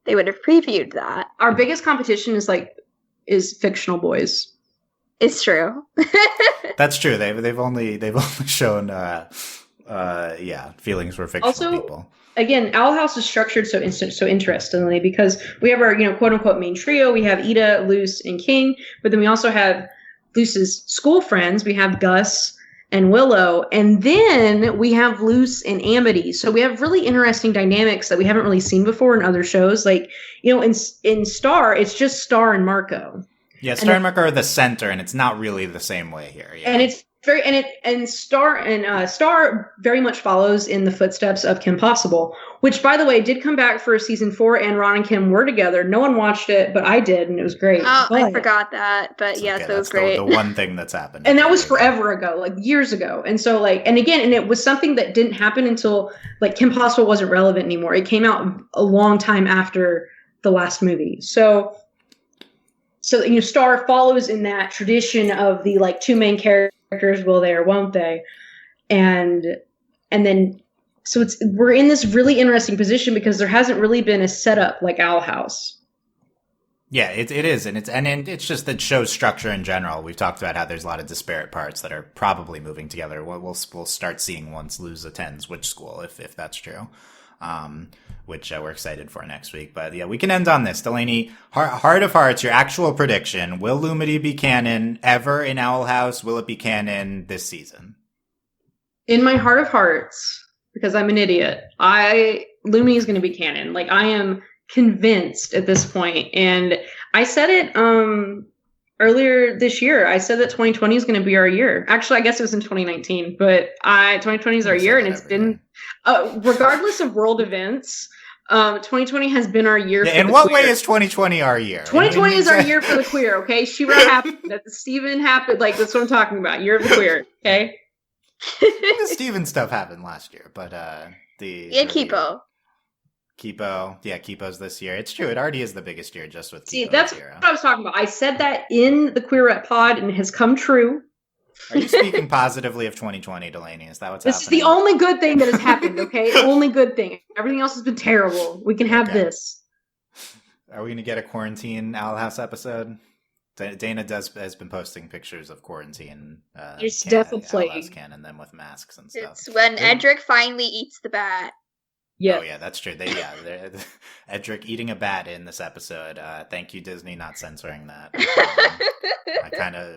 they would have previewed that. Our biggest competition is fictional boys. It's true. That's true. They've only shown feelings for fictional people. Again, Owl House is structured so interestingly because we have our quote unquote main trio. We have Ida, Luz, and King, but then we also have Luz's school friends. We have Gus and Willow, and then we have Luz and Amity. So we have really interesting dynamics that we haven't really seen before in other shows. In Star, it's just Star and Marco. Yeah, Star and Marco are the center, and it's not really the same way here. Yeah. And it's Star very much follows in the footsteps of Kim Possible, which, by the way, did come back for season 4, and Ron and Kim were together. No one watched it, but I did, and it was great. Oh, I forgot that, but yes, it was great. The one thing that's happened, and that was forever ago, years ago. And so, and it was something that didn't happen until Kim Possible wasn't relevant anymore. It came out a long time after the last movie. So Star follows in that tradition of the two main characters, will they or won't they, and then so we're in this really interesting position because there hasn't really been a setup like Owl House. Yeah, it is, and it's just the show's structure in general. We've talked about how there's a lot of disparate parts that are probably moving together. We'll start seeing once Luz attends which school, if that's true. Which we're excited for next week. But yeah, we can end on this. Delaney, heart of hearts, your actual prediction. Will Lumity be canon ever in Owl House? Will it be canon this season? In my heart of hearts, because I'm an idiot, Lumity is going to be canon. I am convinced at this point. And I said it earlier this year. I said that 2020 is going to be our year. Actually, I guess it was in 2019, but 2020 is our year, and it's been regardless of world events, 2020 has been our year. Yeah, in what way is 2020 our year? 2020 is our year for the queer. Okay, She-Ra happened. That the Steven happened. Like that's what I'm talking about. Year of the queer. Okay. The Steven stuff happened last year, but Kipo. Kipo, yeah, Kipo's this year. It's true. It already is the biggest year just with Kipo. See, that's what I was talking about. I said that in the Queer Rep Pod, and it has come true. Are you speaking positively of 2020, Delaney? Is that what's happening? This is the only good thing that has happened, okay? The only good thing. Everything else has been terrible. We can have this. Are we going to get a quarantine Owl House episode? Dana has been posting pictures of quarantine. There's definitely Owl House Canon, them with masks and stuff. It's when Edric finally eats the bat. Yeah. Oh yeah, that's true. Edric eating a bat in this episode. Thank you, Disney, not censoring that.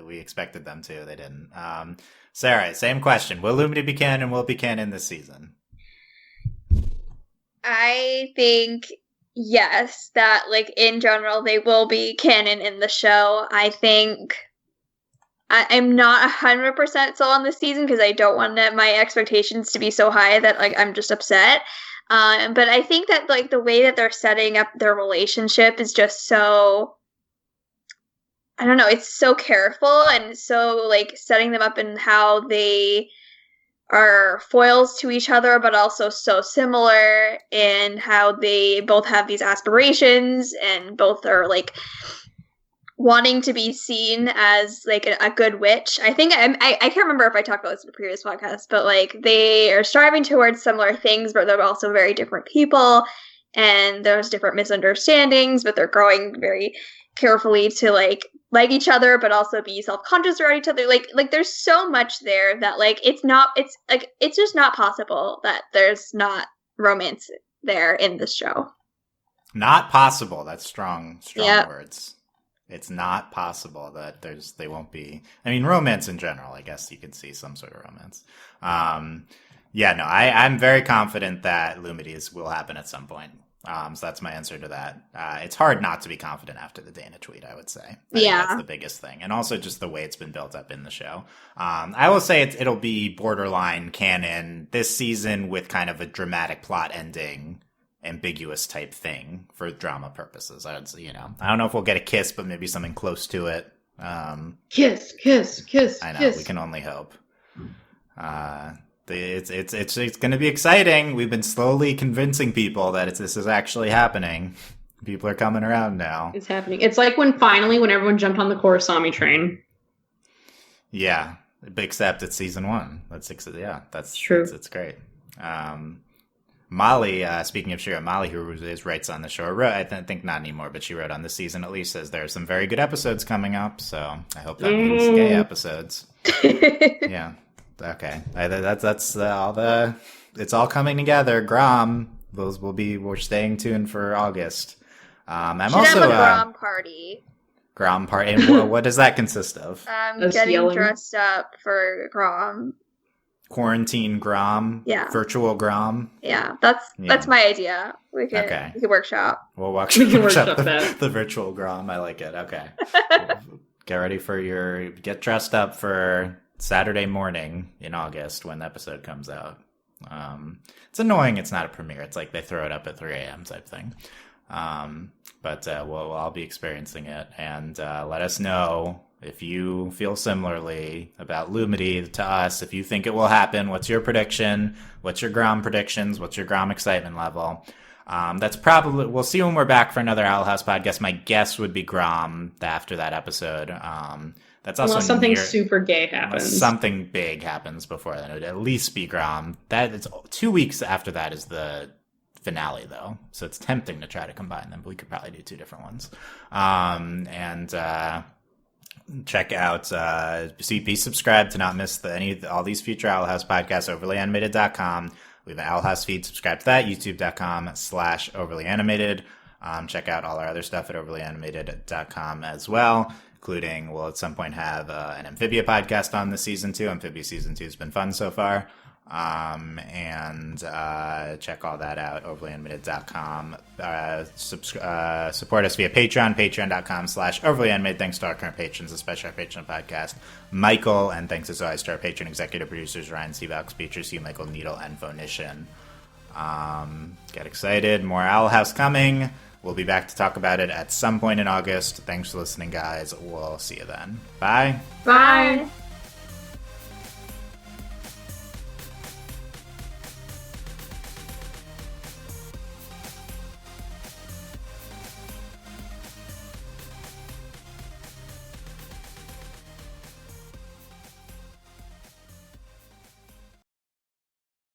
We expected them to. They didn't. Sarah, same question. Will Lumity be canon? Will it be canon this season? I think yes, that like in general they will be canon in the show. I think I'm not 100% sold on this season because I don't want my expectations to be so high that like I'm just upset. But I think that like the way that they're setting up their relationship is just so, I don't know, it's so careful and so like setting them up in how they are foils to each other, but also so similar in how they both have these aspirations and both are like wanting to be seen as like a good witch. I think I can't remember if I talked about this in the previous podcast, but like they are striving towards similar things, but they're also very different people, and there's different misunderstandings, but they're growing very carefully to like each other, but also be self-conscious around each other. Like there's so much there that like it's just not possible that there's not romance there in this show. Not possible. That's strong Yep. words. It's not possible that they won't be. I mean, romance in general, I guess you could see some sort of romance. I'm very confident that Lumity will happen at some point. So that's my answer to that. It's hard not to be confident after the Dana tweet, I would say. I think that's the biggest thing. And also just the way it's been built up in the show. I will say it'll be borderline canon this season with kind of a dramatic plot ending, ambiguous type thing for drama purposes. I would say, I don't know if we'll get a kiss, but maybe something close to it. Kiss. I know, we can only hope. It's going to be exciting. We've been slowly convincing people that this is actually happening. People are coming around now. It's happening. It's like when everyone jumped on the Korosami train. Yeah, except it's season 1. That's true. It's great. Molly, speaking of Shira, Molly, who writes on the show, I think not anymore, but she wrote on this season at least, says there are some very good episodes coming up, so I hope that means gay episodes. Yeah. Okay. That's all it's all coming together. Grom, we're staying tuned for August. I'm also have a Grom party. Grom party. And what does that consist of? Getting dressed up for Grom. Quarantine Grom? Yeah. Virtual Grom? Yeah, that's my idea. We could workshop. We'll workshop the virtual Grom. I like it. Okay. Get ready for get dressed up for Saturday morning in August when the episode comes out. It's annoying it's not a premiere. It's like they throw it up at 3 a.m. type thing. But we'll all be experiencing it. And let us know if you feel similarly about Lumity to us, if you think it will happen. What's your prediction? What's your Grom predictions? What's your Grom excitement level? That's probably, we'll see when we're back for another Owl House podcast. My guess would be Grom after that episode. That's also something super gay happens. Something big happens before then. It would at least be Grom. It's 2 weeks after that is the finale, though. So it's tempting to try to combine them, but we could probably do 2 different ones. Check out, be subscribed to not miss all these future Owl House podcasts, overlyanimated.com. We have an Owl House feed. Subscribe to that, youtube.com/overlyanimated. Check out all our other stuff at overlyanimated.com as well, including we'll at some point have an Amphibia podcast on this season 2. Amphibia season 2 has been fun so far. Check all that out, overlyanimated.com. Support us via Patreon, patreon.com/overlyanimated. Thanks to our current patrons, especially our patron podcast, Michael, and thanks as always to our patron executive producers, Ryan Seavox, Beatrice, Hugh, Michael, Needle, and Phonician. Get excited. More Owl House coming. We'll be back to talk about it at some point in August. Thanks for listening, guys. We'll see you then. Bye. Bye.